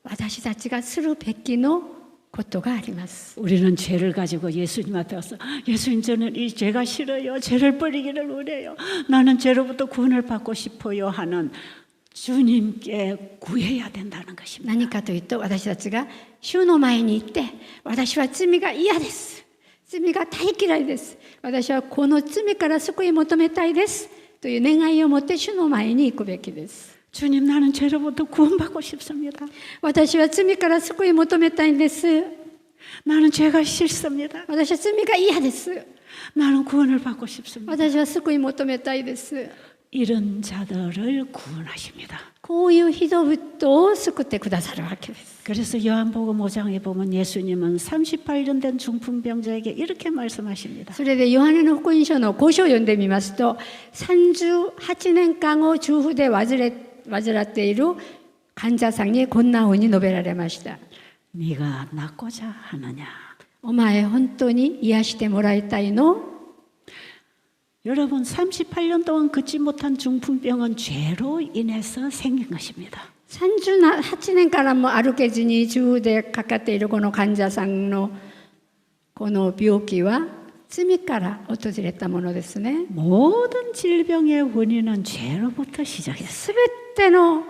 私たちがするべきのことがあります。 우리는 죄를 가지고 예수님 앞에 와서 예수님 저는 이 죄가 싫어요. 죄를 버리기를 원해요. 나는 죄로부터 구원을 받고 싶어요 하는 주님께 구해야 된다는 것입니다. 何かというと私たちが主の前に行って私は罪が嫌です罪が大嫌いです私はこの罪から救い求めたいですという願いを持って主の前に行くべきです。 주님 나는 죄로부터 구원받고 싶습니다. 私は罪から救い求めたいんです。 나는 죄가 싫습니다. 私は罪が嫌です。 나는 구원을 받고 싶습니다. 私は救い求めたいです。 이런 자들을 구원하십니다. こういう人々を救ってくださるわけです。 그래서 요한복음 5장에 보면 예수님은 38년 된 중풍병자에게 이렇게 말씀하십니다. それでヨハネの福音書の5章を読んでみますと38年間を重複で患っている患者さんにこんなふうに述べられました。 네가 낫고자 하느냐? お前本当に癒してもらいたいの？ 여러분 38년 동안 걷지 못한 중풍병은 죄로 인해서 생긴 것입니다. 38年からも歩けずに重でかかっているこの患者さんのこの病気は罪から訪れたものですね。 모든 질병의 원인은 죄로부터 시작했어요. すべての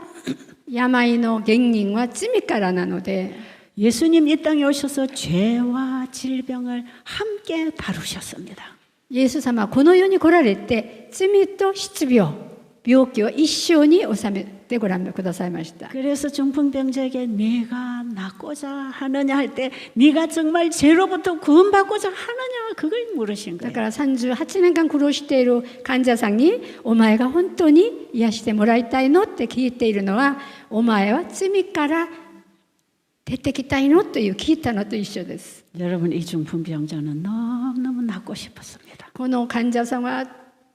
病の原因は罪からなので 예수님 이 땅에 오셔서 죄와 질병을 함께 다루셨습니다. イエス様はこの世に来られて罪と疾病、病気を一緒に収めてご覧くださいました。 그래서 중풍병자에게 네가 낫고자 하느냐 할 때 네가 정말 죄로부터 구원받고자 하느냐 그걸 물으신 だ 거예요. から38年間苦労している患者さんにお前が本当に癒してもらいたいのって聞いているのはお前は罪から出てきたいのという聞いたのと一緒です。 여러분 이 중풍병자는 너무너무 낫고 싶었습니다. この患者さんは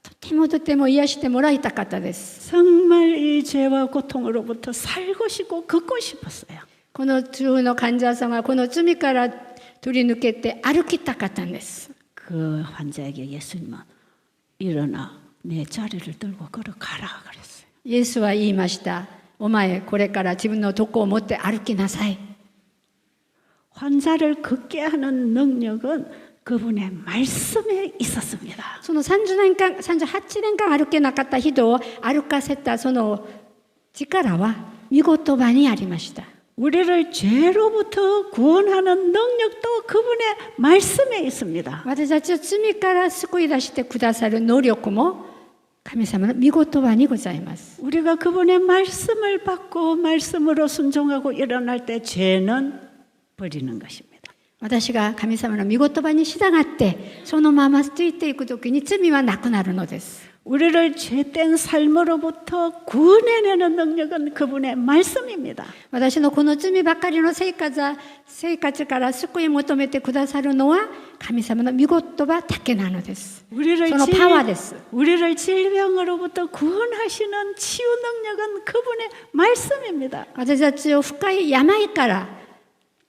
とても癒してもらいたかったです。 정말 이 죄와 고통으로부터 살고 싶고 걷고 싶었어요. この中の患者さんはこの罪から取り抜けて歩きたかったんです。 그 환자에게 예수님은 일어나 내 자리를 들고 걸어가라 그랬어요. イエスは言いました。お前これから自分の床を持って歩きなさい。 환자를 걷게 하는 능력은 그분의 말씀에 있었습니다. その38年間歩けなかった人を歩かせたその力は御言葉にありました。 우리를 죄로부터 구원하는 능력도 그분의 말씀에 있습니다. 私たちを罪から救い出してくださる能力も神様の御言葉にございます。 우리가 그분의 말씀을 받고 말씀으로 순종하고 일어날 때 죄는 버리는 것입니다. 私が神様の御言葉に従ってそのままついていくときに罪はなくなるのです。 우리를 죄된 삶으로부터 구원해내는 능력은 그분의 말씀입니다. 私のこの罪ばかりの生活から救い求めてくださるのは神様の御言葉だけなのです。 우리를 そのパワーです。 우리를 질병으로부터 구원하시는 치유 능력은 그분의 말씀입니다. 私たちを深い病から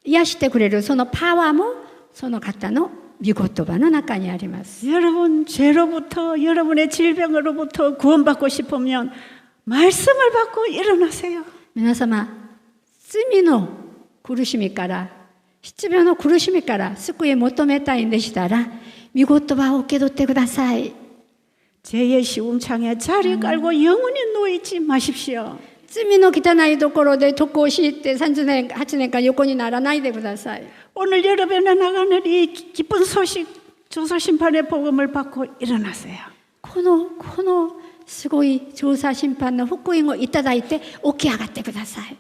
癒してくれるそのパワーもその方の御言葉の中にあります。 여러분 죄로부터 여러분의 질병으로부터 구원받고 싶으면 말씀을 받고 일어나세요. 皆様罪の苦しみから疾病の苦しみから救いを求めたいんでしたら御言葉を受け取ってください。 죄의 시궁창에 자리 깔고 영원히 누워있지 마십시오. 罪の汚いところで徳を強いて30年、8年間横にならないでください。 오늘 여러분에 나가는 이 기쁜 소식, 조사심판의 복음을 받고 일어나세요. このすごい調査審判の福音をいただいて起き上がってください。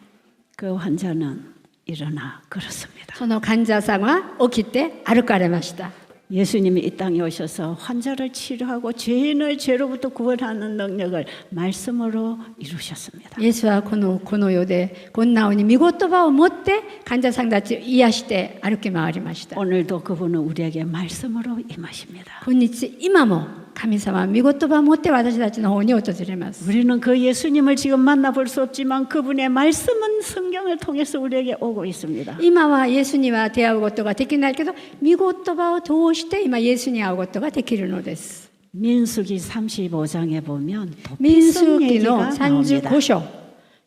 그 환자는 일어나 걸었습니다. その患者さんは起きて歩かれました。 예수님이 이 땅에 오셔서 환자를 치료하고 죄인을 죄로부터 구원하는 능력을 말씀으로 이루셨습니다. イエスはこの世でこんなに御言葉を持って患者さんたちを癒して歩き回りました。 오늘도 그분은 우리에게 말씀으로 임하십니다. 今日今も神様は御言葉を持って私たちの方に訪れます。 우리는 그 예수님을 지금 만나볼 수 없지만 그분의 말씀은 성경을 통해서 우리에게 오고 있습니다. 今はイエスには出会うことができないけど御言葉を通して今イエスに会うことができるのです。 민수기 35장에 보면 民数 도피성 記の 얘기가 나옵니다. 35章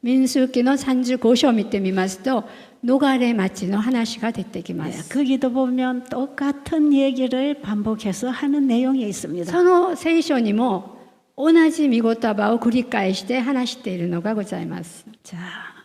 民数記の35章を見てみますと逃れ町の話が出てきま 네, す。 거기도 보면 똑같은 얘기를 반복해서 하는 내용이 있습니다. その聖書にも同じ御言葉を繰り返して話しているのがございます。 자,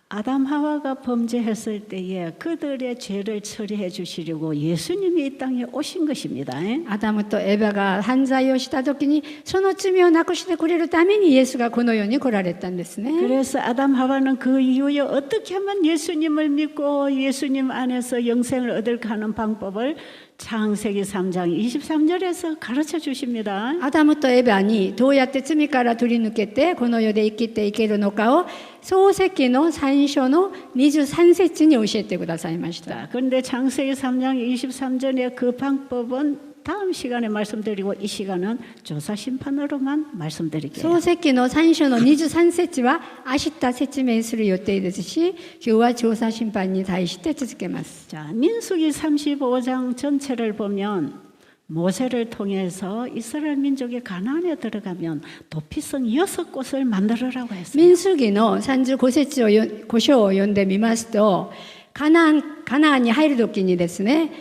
아담 하와가 범죄했을 때에 그들의 죄를 처리해 주시려고 예수님이 이 땅에 오신 것입니다. アダムとエバが犯罪をした時にその罪をなくしてくれるためにイエスがこの世に来られたんですね。 그래서 아담 하와는 그 이후에 어떻게 하면 예수님을 믿고 예수님 안에서 영생을 얻을까 하는 방법을 창세기 3장 23절에서 가르쳐 주십니다. アダムとエバにどうやって罪から取り抜けてこの世で生きていけるのかを創世記の3章の23節に教えてくださいました。 그런데 창세기 3장 23절의 그 방법은 다음 시간에 말씀드리고 이 시간은 조사 심판으로만 말씀드릴게요. 創世記の3章の23節は明日説明する予定ですし今日は調査審判に対して続けます。 자, 민수기 35장 전체를 보면 모세를 통해서 이스라엘 민족이 가나안에 들어가면 도피성 6곳을 만들어라고 했어요. 民数記の35節を5章を読んでみますとカナンに入る時にですね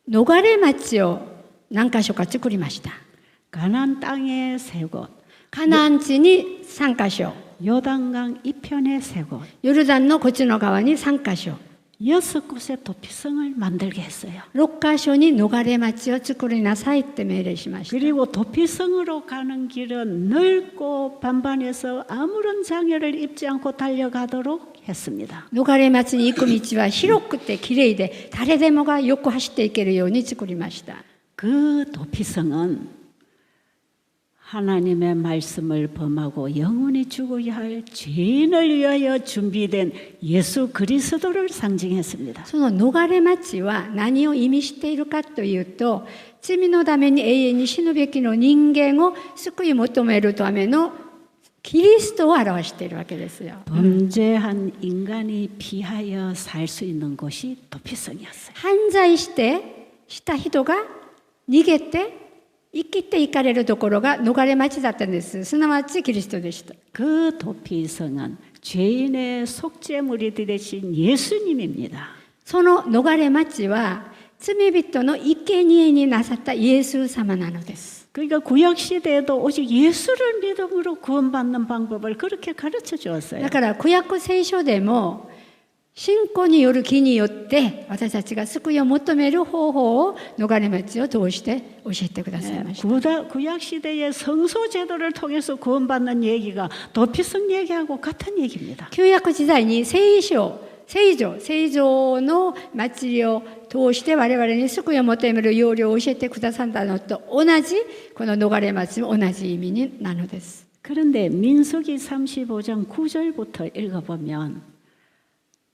逃れ町を何箇所か作りました。 가나안 땅에 3곳, カナン地に3箇所 요단강 이편에 3곳, ヨルダンのこっちの側に3箇所 6곳의 도피성을 만들게 했어요. 6箇所に逃れ町を作りなさいって命令しました。 그리고 도피성으로 가는 길은 넓고 반반해서 아무런 장애를 입지 않고 달려가도록 했습니다. 逃れ町に行く道は広くてきれいで誰でもがよく走っていけるように作りました。 그 도피성은 하나님의 말씀을 범하고 영원히 죽어야 할 죄인을 위하여 준비된 예수 그리스도를 상징했습니다. その逃れ町は何を意味しているかというと罪のために永遠に死ぬべきの人間を救い求めるためのキリストを表しているわけですよ。 범죄한 인간이 피하여 살 수 있는 곳이 도피성이었어요. 犯罪した人が逃げて生きていかれるところが逃れ町だったんです。すなわちキリストでした。 그 도피성은 죄인의 속죄물이 되신 예수님입니다. その逃れ町は罪人の生贄になさったイエス様なのです。 그러니까 구약 시대에도 오직 예수를 믿음으로 구원받는 방법을 그렇게 가르쳐 주었어요. だから구약聖書でも信仰による義によって私たちが救いを求める方法を逃れ町を通して教えてくださいました。 구약 시대의 성소 제도를 통해서 구원받는 얘기가 도피성 얘기하고 같은 얘기입니다. 旧約時代に聖女の祭りを通して我々に救いを求める要領を教えてくださったのと同じこの逃れ町も同じ意味になのです。 그런데 민수기 35장 9절부터 읽어보면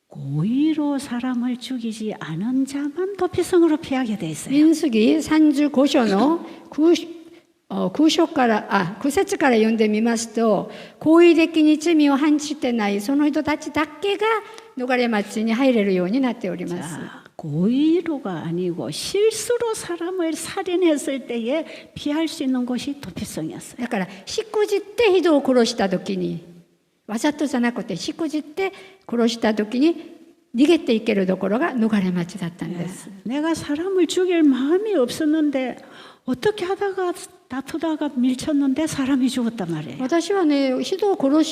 고의로 사람을 죽이지 않은 자만 도피성으로 피하게 돼 있어요. 民数記35章の9節から読んでみますと故意的に罪を犯してないその人たちだけが逃れ町に入れるようになっております。 고의로가 아니고 실수로 사람을 살인했을 때에 피할 수 있는 곳이 도피성이었어요. だからしくじって人を殺した時にわざとじゃなくてしくじって殺した時に逃げていけるところが逃れ町だったんです。 내가 사람을 죽일 마음이 없었는데 어떻게 하다가 다투다가 밀쳤는데 사람이 죽었단 말이에요. 私はね、人を殺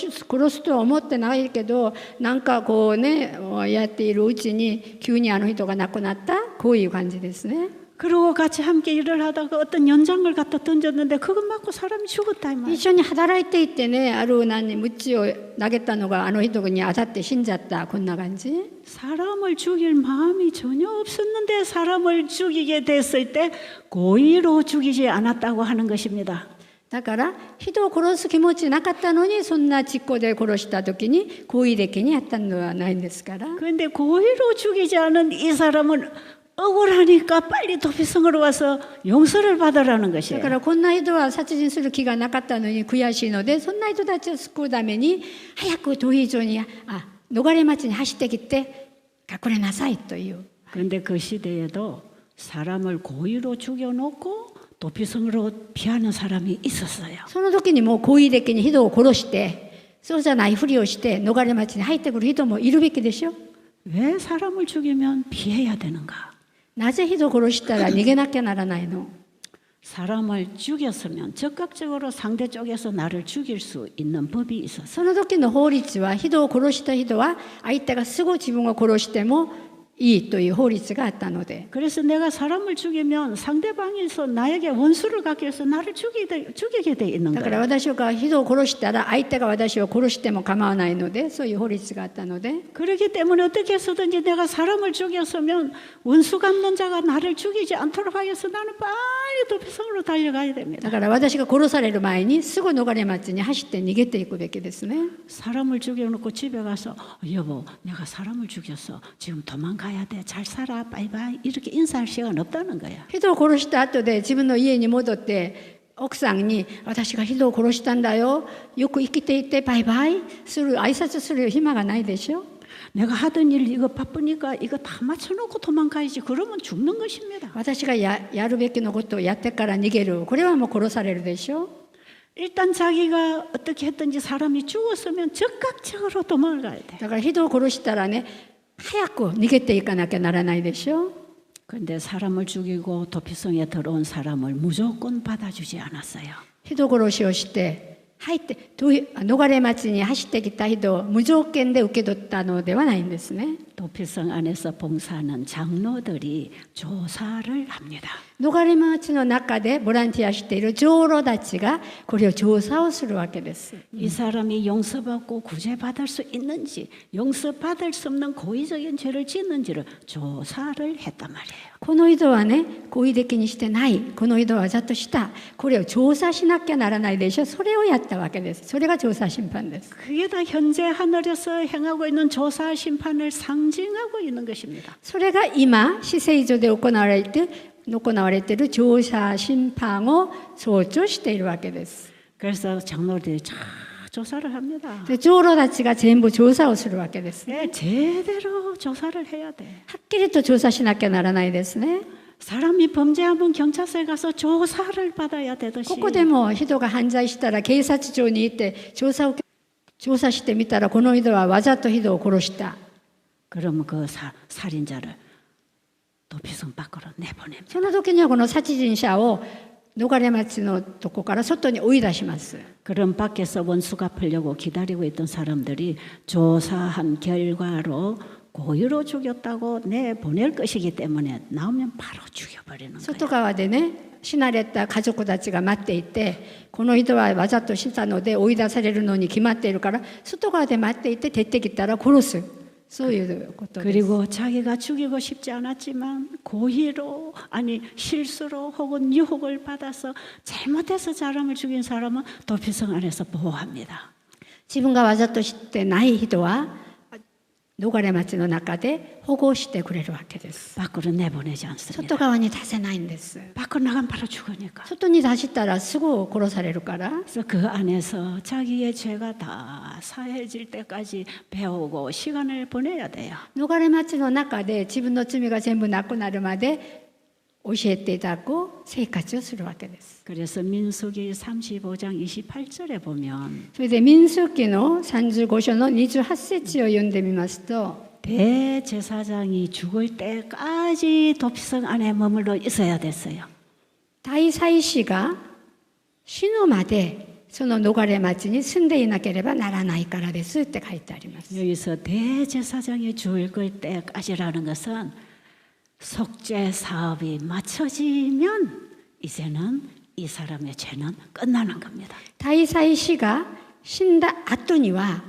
すとは思ってないけど、なんかこうね、やっているうちに急にあの人が亡くなった、こういう感じですね。 그리고 같이 함께 일을 하다가 어떤 연장을 갖다 던졌는데 그것 맞고 사람이 죽었다 이 一 말이에요. 緒に働いていってね、ある鞭を投げたのがあの人に当たって死んじゃった、こんな感じ。 사람을 죽일 마음이 전혀 없었는데 사람을 죽이게 됐을 때 고의로 죽이지 않았다고 하는 것입니다. だから人を殺す気持ちなかったのに、そんな実行で殺した時に故意的にやったのではないんですから。 그런데 고의로 죽이지 않은 이 사람은 억울하니까 빨리 도피성으로 와서 용서를 받으라는 だ 것이에요. からこんな人は殺人する気がなかったのに悔しいので、そんな人たちを救うために早く逃避所に逃れ町に走ってきて隠れなさいという。 그런데 그 시대에도 사람을 고의로 죽여놓고 도피성으로 피하는 사람이 있었어요. その時にもう故意的に人を殺して、そうじゃないふりをして逃れ町に入ってくる人もいるべきでしょ。 왜 사람을 죽이면 피해야 되는가? なぜ人を殺したら逃げなきゃならないの？ 사람을 죽였으면 적극적으로 상대 쪽에서 나를 죽일 수 있는 법이 있었어요. その時の法律は、人を殺した人は相手がすぐ自分を殺してもいいという法律があったので、 그래서 내가 사람을 죽이면 상대방에서 나에게 원수를 갖기 위해서 나를 죽이게 돼 있는 だから 거예요. 私が人を殺したら相手が私を殺しても構わないので、そういう法律があったので、 그렇기 때문에 어떻게 해서든지 내가 사람을 죽였으면 원수 갚는 자가 나를 죽이지 않도록 하기 위해서 나는 빨리 도피성으로 달려가야 だ 됩니다. から私が殺される前にすぐ逃れ町に走って逃げていくべきですね。 사람을 죽여놓고 집에 가서 여보 내가 사람을 죽였어 지금 도망가야 돼 잘 살아 바이바이 이렇게 인사할 시간 없다는 거야. 人を殺した後で自分の家に戻って奥さんに私が人を殺したんだよ、よく生きていてバイバイする挨拶する暇がないでしょ。 내가 하던 일 이거 바쁘니까 이거 다 맞춰놓고 도망가야지 그러면 죽는 것입니다. 私がやるべきのことをやってから逃げる、これはもう殺されるでしょ。 일단 자기가 어떻게 했든지 사람이 죽었으면 적극적으로 도망을 가야 돼. だから人を殺したらね、早く逃げていかなきゃならないでしょ。 그런데 사람을 죽이고 도피성에 들어온 사람을 무조건 받아주지 않았어요. 人殺しをして入って逃れ町に走ってきた人を無条件で受け取ったのではないんですね。 도피성 안에서 봉사하는 장로들이 조사를 합니다. 逃れ町の中でボランティアしている長老たちがこれを調査をするわけです。 이 사람이 용서받고 구제받을 수 있는지 용서받을 수 없는 고의적인 죄를 짓는지를 조사를 했단 말이에요. この人はね、故意的にしてない、この人はわざとした、これを調査しなきゃならないでしょ。それをやったわけです。それが調査審判です。 그게 다 현재 하늘에서 행하고 있는 조사 심판을 상징하고 있는 것입니다. それが今、至聖所で行われている調査審判を象徴しているわけです。 그래서 장로들이 잘 조사를 합니다. で長老たちが全部調査をするわけです。 네, 제대로 조사를 해야 돼. はっきりと調査しなきゃならないですね。 사람이 범죄하면 경찰서에 가서 조사를 받아야 되듯이 ここでも人が犯罪したら警察庁に行って調査してみたら、この人はわざと人を殺した。 그러면 그 살인자를 도피성 밖으로 내보냅니다. その時にはこの殺人者を逃れ町のとこから外に追い出します。 그럼 밖에서 원수 갚으려고 기다리고 있던 사람들이 조사한 결과로 고의로 죽였다고 내보낼 것이기 때문에 나오면 바로 죽여버리는 거예요. 外側でね、死なれた家族たちが待っていて、この人はわざとしたので追い出されるのに決まっているから、外側で待っていて出てきたら殺す。そういうことです。 그리고 자기가 죽이고 싶지 않았지만 고의로 아니 실수로 혹은 유혹을 받아서 잘못해서 사람을 죽인 사람은 도피성 안에서 보호합니다. 自分がわざとしてない人は逃れ町の中で保護してくれるわけです。 밖으로 내보내지 않습니다. 外側に出せないんです。 밖으로 나가면 바로 죽으니까. 外に出したらすぐ殺されるから。 그래서 그 안에서 자기의 죄가 다 사해질 때까지 배우고 시간을 보내야 돼요. 逃れ町の中で自分の罪が全部なくなるまで教えていただく生活をするわけです。 그래서 민수기 35장 28절에 보면 それで民数記の35章の28節を読んでみますと、 대제사장이 죽을 때까지 도피성 안에 머물러 있어야 됐어요. 大祭司が死ぬまでその逃れ町に住んでいなければならないからですって書いてあります。 여기서 대제사장이 죽을 때까지라는 것은 속죄 사업이 마쳐지면 이제는 이 사람의 죄는 끝나는 겁니다. 大祭司が死んだ後には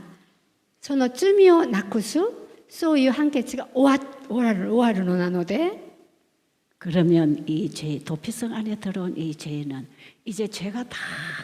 その罪をなくすそういう判決が終わるのなので 그러면 이 죄, 도피성 안에 들어온 이 죄는 이제 죄가 다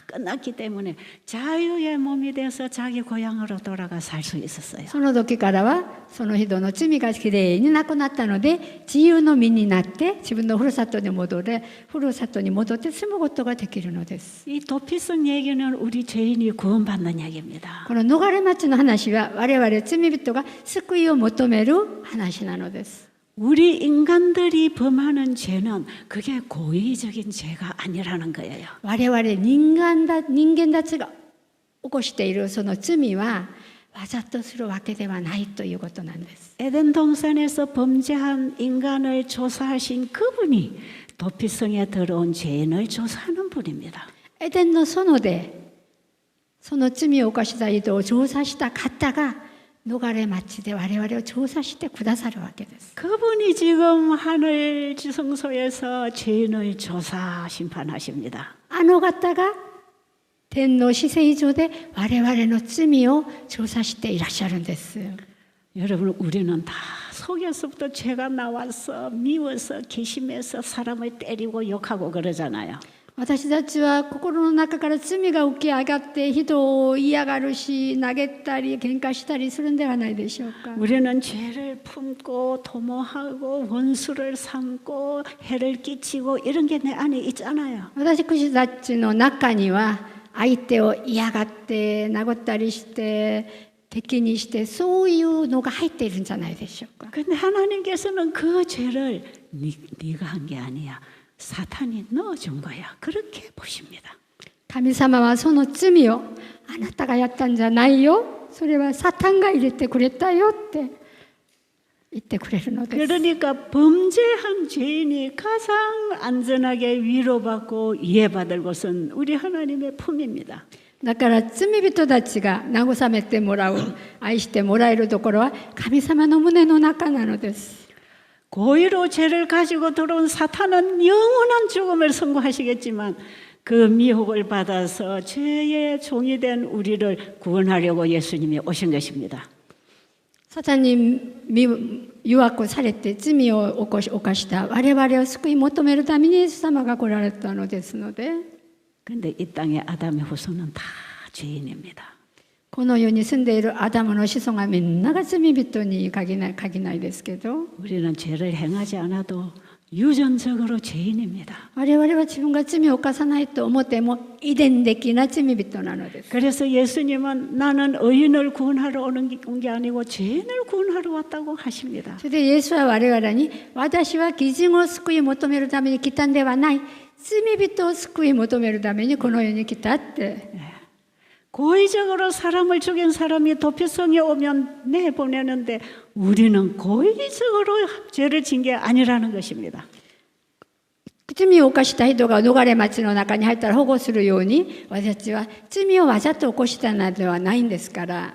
끝났기 때문에 자유의 몸이 돼서 자기 고향으로 돌아가 살 수 있었어요. その時からはその人の罪がきれいになくなったので自由の身になって自分のふるさとに戻って住むことができるのです。 이 도피성 얘기는 우리 죄인이 구원받는 얘기입니다. この逃れ町の話は我々罪人が救いを求める話なのです。 우리 인간들이 범하는 죄는 그게 고의적인 죄가 아니라는 거예요. 我々人間たちが起こしているその罪はわざとするわけではないということなんです。 에덴 동산에서 범죄한 인간을 조사하신 그분이 도피성에 들어온 죄인을 조사하는 분입니다. エデンの園でその罪を犯した人を調査した方が逃れ町で我々を調査してくださるわけです。 그분이 지금 하늘 지성소에서 죄인을 조사 심판하십니다. あの方が天の至聖所で我々の罪を調査していらっしゃるんです。 여러분 우리는 다 속에서부터 죄가 나와서 미워서 기심해서 사람을 때리고 욕하고 그러잖아요. 私たちは心の中から罪が浮き上がって人を嫌がるし投げたり喧嘩したりするんではないでしょうか。 우리는 죄를 품고 도모하고 원수를 삼고 해를 끼치고 이런 게 내 안에 있잖아요. 私たちの中には相手を嫌がって殴ったりして敵にしてそういうのが入っているんじゃないでしょうか。 근데 하나님께서는 그 죄를 네가 한 게 아니야. 사탄이 넣어준 거야. 그렇게 보십니다. 神様はその罪をあなたがやったんじゃないよ。それはサタンが入れてくれたよって言ってくれるのです。 그러니까 범죄한 죄인이 가장 안전하게 위로받고 이해받을 것은 우리 하나님의 품입니다. だから罪人たちが慰めてもらう、愛してもらえるところは神様の胸の中なのです。 고의로 죄를 가지고 들어온 사탄은 영원한 죽음을 선고하시겠지만 그 미혹을 받아서 죄의 종이 된 우리를 구원하려고 예수님이 오신 것입니다. サタンに誘惑されて罪を犯した我々を救い求めるためにイエス様が来られたのですので、 근데 이 땅의 아담의 후손은 다 죄인입니다. この世に住んでいるアダムの子孫がみんなが罪人に限らないですけど、 우리는 죄를 행하지 않아도 유전적으로 죄인입니다. 我々は自分が罪を犯さないと思っても遺伝的な罪人なのです。 그래서 예수님은 나는 의인을 구원하러 온 게 아니고 죄인을 구원하러 왔다고 하십니다. それでイエスは我々に私は義人を救い求めるために来たんではない、罪人を救い求めるためにこの世に来たって。 고의적으로 사람을 죽인 사람이 도피성에 오면 내보내는데 우리는 고의적으로 죄를 진 게 아니라는 것입니다. 罪を犯した人が逃れ町の中に入ったら保護するように私たちは罪をわざと起こしたのではないんですから。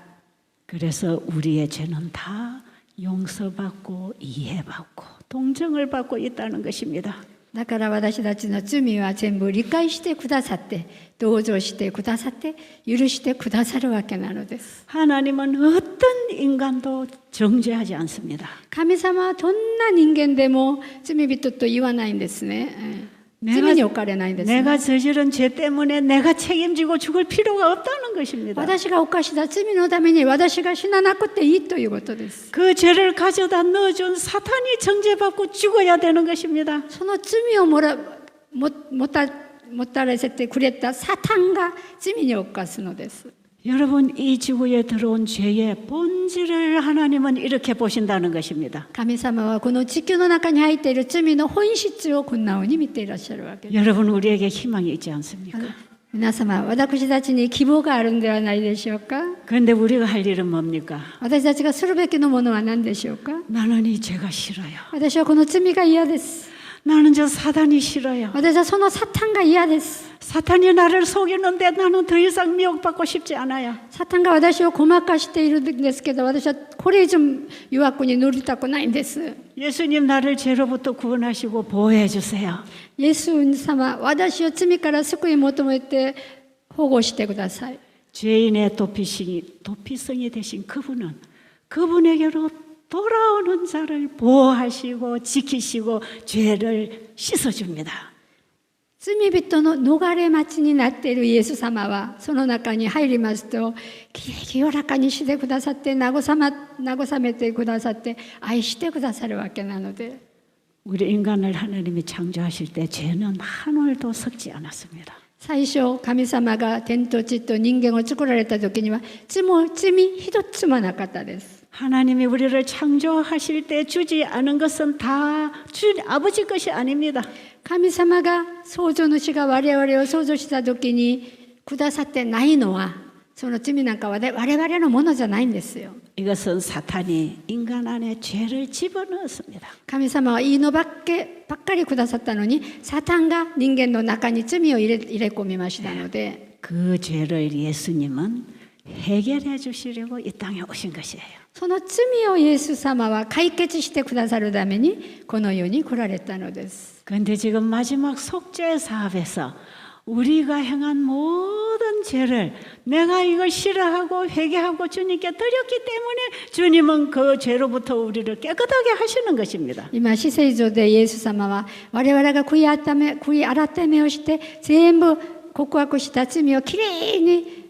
그래서 우리의 죄는 다 용서받고 이해받고 동정을 받고 있다는 것입니다. だから私たちの罪は全部理解してくださって同情してくださって許してくださるわけなのです。 하나님은 어떤 인간도 정죄하지 않습니다. 神様はどんな人間でも罪人と言わないんですね。罪に置かれないんですね。 내가 저지른 죄 때문에 내가 책임지고 죽을 필요가 없다는 것입니다. 私が犯した罪のために私が死ななくていいということです。 그 죄를 가져다 넣어준 사탄이 정죄받고 죽어야 되는 것입니다. その罪をもたらせてくれたサタンが罪に犯すのです。 여러분 이 지구에 들어온 죄의 본질을 하나님은 이렇게 보신다는 것입니다. 神様はこの地球の中に入っている罪の本質をこんなふうに見ていらっしゃるわけです。 여러분 우리에게 희망이 있지 않습니까? 皆様、私たちに希望があるんではないでしょうか。 그런데 우리가 할 일은 뭡니까? 私たちがするべきのものは何でしょうか。 나는 이 죄가 싫어요. 私はこの罪が嫌です。 나는 저 사단이 싫어요. 私はそのサタンが嫌です。 사탄이 나를 속이는데 나는 더 이상 미혹받고 싶지 않아요. サタンが私をごまかしているんですけど、私はこれ以上誘惑に乗りたくないんです。 예수님 나를 죄로부터 구원하시고 보호해 주세요. イエス様、私を罪から救い求めて保護してください。 죄인의 도피성이 되신 그분은 그분에게로 돌아오는 자를 보호하시고 지키시고 죄를 씻어줍니다. 罪人の逃れ待ちになっているイエス様は、その中に入りますと、清らかにしてくださって、慰めてくださって、愛してくださるわけなので、 우리 인간을 하나님이 창조하실 때 죄는 한 올도 섞지 않았습니다. 最初、神様が天と地と人間を作られた時には、罪一つもなかったです。 하나님이 우리를 창조하실 때 주지 않은 것은 다 아버지 것이 아닙니다. 神様が創造主が我々を創造した時にくださってないのは、その罪なんかは我々のものじゃないんですよ。 이것은 사탄이 인간 안에 죄를 집어넣었습니다. 神様はいいのばっかりくださったのに、サタンが人間の中に罪を入れ込みましたので、 그 죄를 예수님은 해결해 주시려고 이 땅에 오신 것이에요. その罪をイエス様は解決してくださるためにこの世に来られたのです。 그런데 지금 마지막 속죄 사업에서 우리가 행한 모든 죄를 내가 이걸 싫어하고 회개하고 주님께 드렸기 때문에 주님은 그 죄로부터 우리를 깨끗하게 하시는 것입니다. 今、至聖所でイエス様は我々が悔い改めをして全部告白した罪をきれいに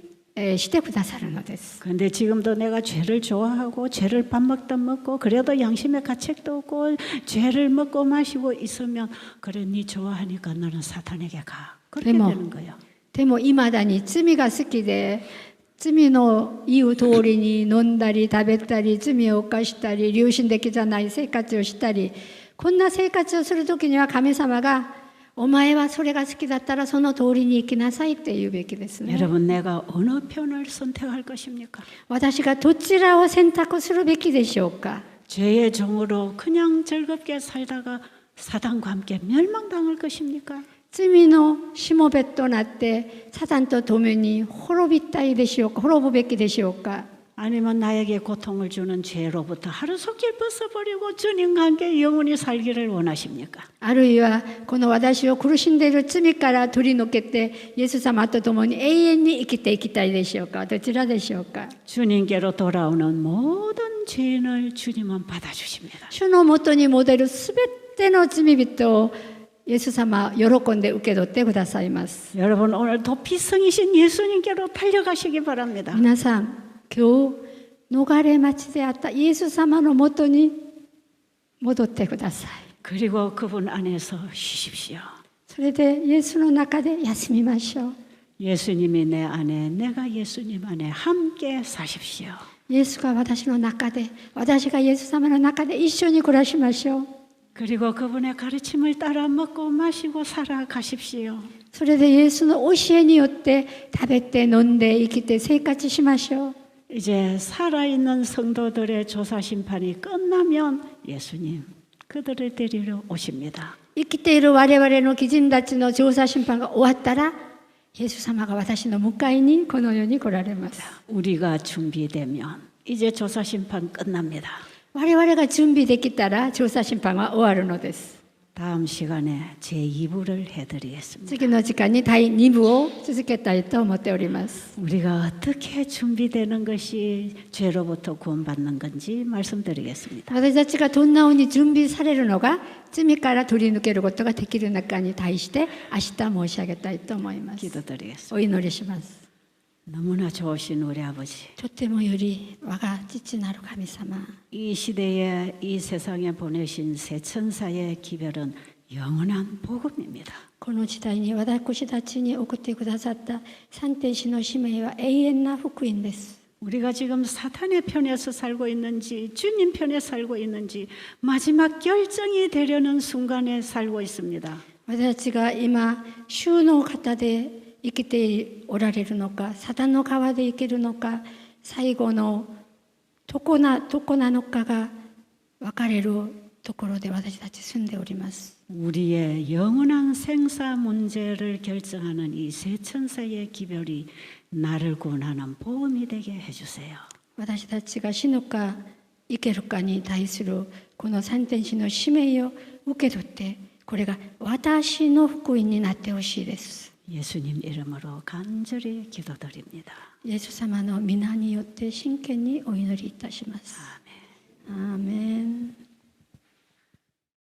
してくださるのです。 그런데 지금도 내가 죄를 좋아하고 죄를 밥 먹던 먹고 그래도 양심의 가책도 없고 죄를 먹고 마시고 있으면 그래 네 좋아하니까 너는 사탄에게 가. 그렇게 되는 거예요. でもいまだに罪が好きで、罪の言う通りに飲んだり食べたり罪を犯したり良心的じゃない生活をしたり、こんな生活をするときには神様がお前はそれが好きだったらその通りに生きなさいって言うべきですね。 여러분 내가 어느 편을 선택할 것입니까? 私がどちらを選択するべきでしょうか。 죄의 종으로 그냥 즐겁게 살다가 사단과 함께 멸망당할 것입니까? 罪のしもべとなってサタンと共に滅ぶべきでしょうか。 아니면 나에게 고통을 주는 죄로부터 하루속히 벗어버리고 주님과 함께 영원히 살기를 원하십니까? あるいはこの私を苦しんでいる罪から取り除けてイエス様と共に永遠に生きていきたいでしょうか。どちらでしょうか。 주님께로 돌아오는 모든 죄인을 주님은 받아주십니다. 主のもとに戻るすべての罪人をイエス様は喜んで受け取ってくださいます。 여러분 오늘 도피성이신 예수님께로 달려가시기 바랍니다. 皆さん、今日逃れ待ちであったイエス様のもとに戻ってください。 그리고 그분 안에서 쉬십시오. それでイエスの中で休みましょう。 예수님이 내 안에 내가 예수님 안에 함께 사십시오. イエスが私の中で、私がイエス様の中で一緒に暮らしましょう。 그리고 그분의 가르침을 따라 먹고 마시고 살아가십시오. それでイエスの教えによって食べて飲んで生きて生活しましょう。 이제 살아있는 성도들의 조사 심판이 끝나면 예수님 그들을 데리러 오십니다. 生きている我々の貴人たちの調査審判が終わったら、イエス様が私の迎えにこの世に来られます。 우리가 준비되면 이제 조사 심판 끝납니다. 我々が準備できたら調査審判は終わるのです。 다음 시간에 제 2부를 해드리겠습니다. 次の時間に第2部を続けたいと思っております。 우리가 어떻게 준비되는 것이 죄로부터 구원받는 건지 말씀드리겠습니다. 私たちがどんなふうに準備されるのが罪から取り抜けることができるのかに対して明日申し上げたいと思います。 기도드리겠습니다. お祈りします。 너무나 좋으신 우리 아버지, とてもより我が父なる神様、 이 시대에 이 세상에 보내신 새 천사의 기별은 영원한 복음입니다. この時代に私たちに送ってくださった三天使の使命は永遠な福音です。 우리가 지금 사탄의 편에서 살고 있는지 주님 편에 살고 있는지 마지막 결정이 되려는 순간에 살고 있습니다. 私たちが今主の方で生きておられるのか、サタンの川で生きるのか、最後のどこなのかが分かれるところで私たち住んでおります。 우리의 영원한 생사 문제를 결정하는 이 세 천사의 기별이 나를 구원하는 복음이 되게 해주세요. 私たちが死ぬか生けるかに対するこの三天使の使命を受け取って、これが私の福音になってほしいです。 예수님 이름으로 간절히 기도드립니다. イエス様の皆によって真剣にお祈りいたします。アーメン。